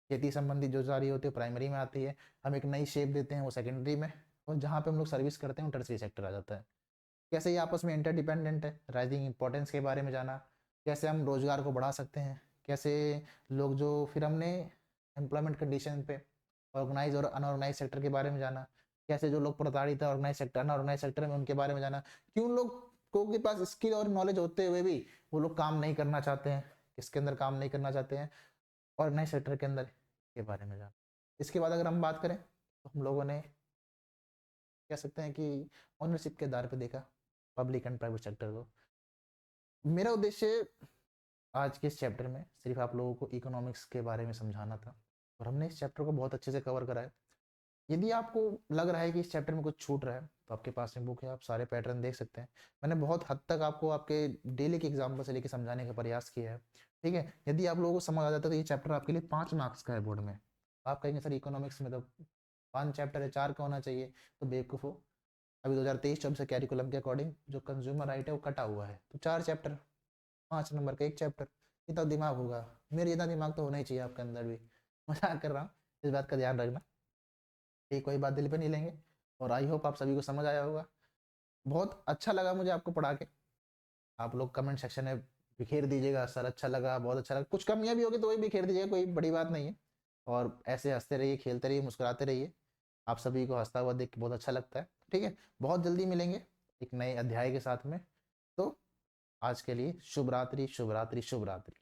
खेती संबंधी जो सारी होती है प्राइमरी में आती है, हम एक नई शेप देते हैं वो सेकेंडरी में, और जहाँ पे हम लोग सर्विस करते हैं वो टर्सरी सेक्टर आ जाता है। कैसे ये आपस में इंटरडिपेंडेंट है, राइजिंग इंपॉर्टेंस के बारे में जाना, कैसे हम रोजगार को बढ़ा सकते हैं, कैसे लोग जो, फिर हमने एम्प्लॉयमेंट कंडीशन पे ऑर्गेनाइज और अनऑर्गेनाइज सेक्टर के बारे में जाना, कैसे जो लोग प्रताड़ित है ऑर्गेनाइज सेक्टर, अनऑर्गेनाइज सेक्टर में, उनके बारे में जाना, क्यों लोगों के पास स्किल और नॉलेज होते हुए भी वो लोग काम नहीं करना चाहते हैं, किसके अंदर काम नहीं करना चाहते हैं, ऑर्गेनाइज सेक्टर के अंदर, के बारे में जाना। इसके बाद अगर हम बात करें तो हम लोगों ने कह सकते हैं कि ओनरशिप के आधार पर देखा पब्लिक एंड प्राइवेट सेक्टर को। मेरा उद्देश्य आज के इस चैप्टर में सिर्फ आप लोगों को इकोनॉमिक्स के बारे में समझाना था, और हमने इस चैप्टर को बहुत अच्छे से कवर करा है। यदि आपको लग रहा है कि इस चैप्टर में कुछ छूट रहा है तो आपके पास में बुक है, आप सारे पैटर्न देख सकते हैं। मैंने बहुत हद तक आपको आपके डेली के एग्जाम्पल से लेकर समझाने का प्रयास किया है, ठीक है। यदि आप लोगों को समझ आ जाता है तो ये चैप्टर आपके लिए 5 मार्क्स का है बोर्ड में। आप कहेंगे सर इकोनॉमिक्स में तो 5 चैप्टर है, 4 का होना चाहिए, तो बेवकूफ़ हो। अभी 2023-24 कैरिकुलम के अकॉर्डिंग जो कंज्यूमर राइट है वो कटा हुआ है, तो 4 चैप्टर, 5 नंबर का 1 चैप्टर, कितना दिमाग होगा, मेरे इतना दिमाग तो होना ही चाहिए आपके अंदर भी। मजाक कर रहा हूँ, इस बात का ध्यान रखना, ये कोई बात दिल पे नहीं लेंगे। और आई होप आप सभी को समझ आया होगा। बहुत अच्छा लगा मुझे आपको पढ़ा के। आप लोग कमेंट सेक्शन में बिखेर दीजिएगा, सर अच्छा लगा, बहुत अच्छा लगा, कुछ कमियां भी होगी तो वही बिखेर दीजिएगा, कोई बड़ी बात नहीं है। और ऐसे हंसते रहिए, खेलते रहिए, मुस्कुराते रहिए, आप सभी को हंसता हुआ देख के बहुत अच्छा लगता है, ठीक है। बहुत जल्दी मिलेंगे एक नए अध्याय के साथ में, तो आज के लिए शुभ रात्रि, शुभ रात्रि, शुभ रात्रि।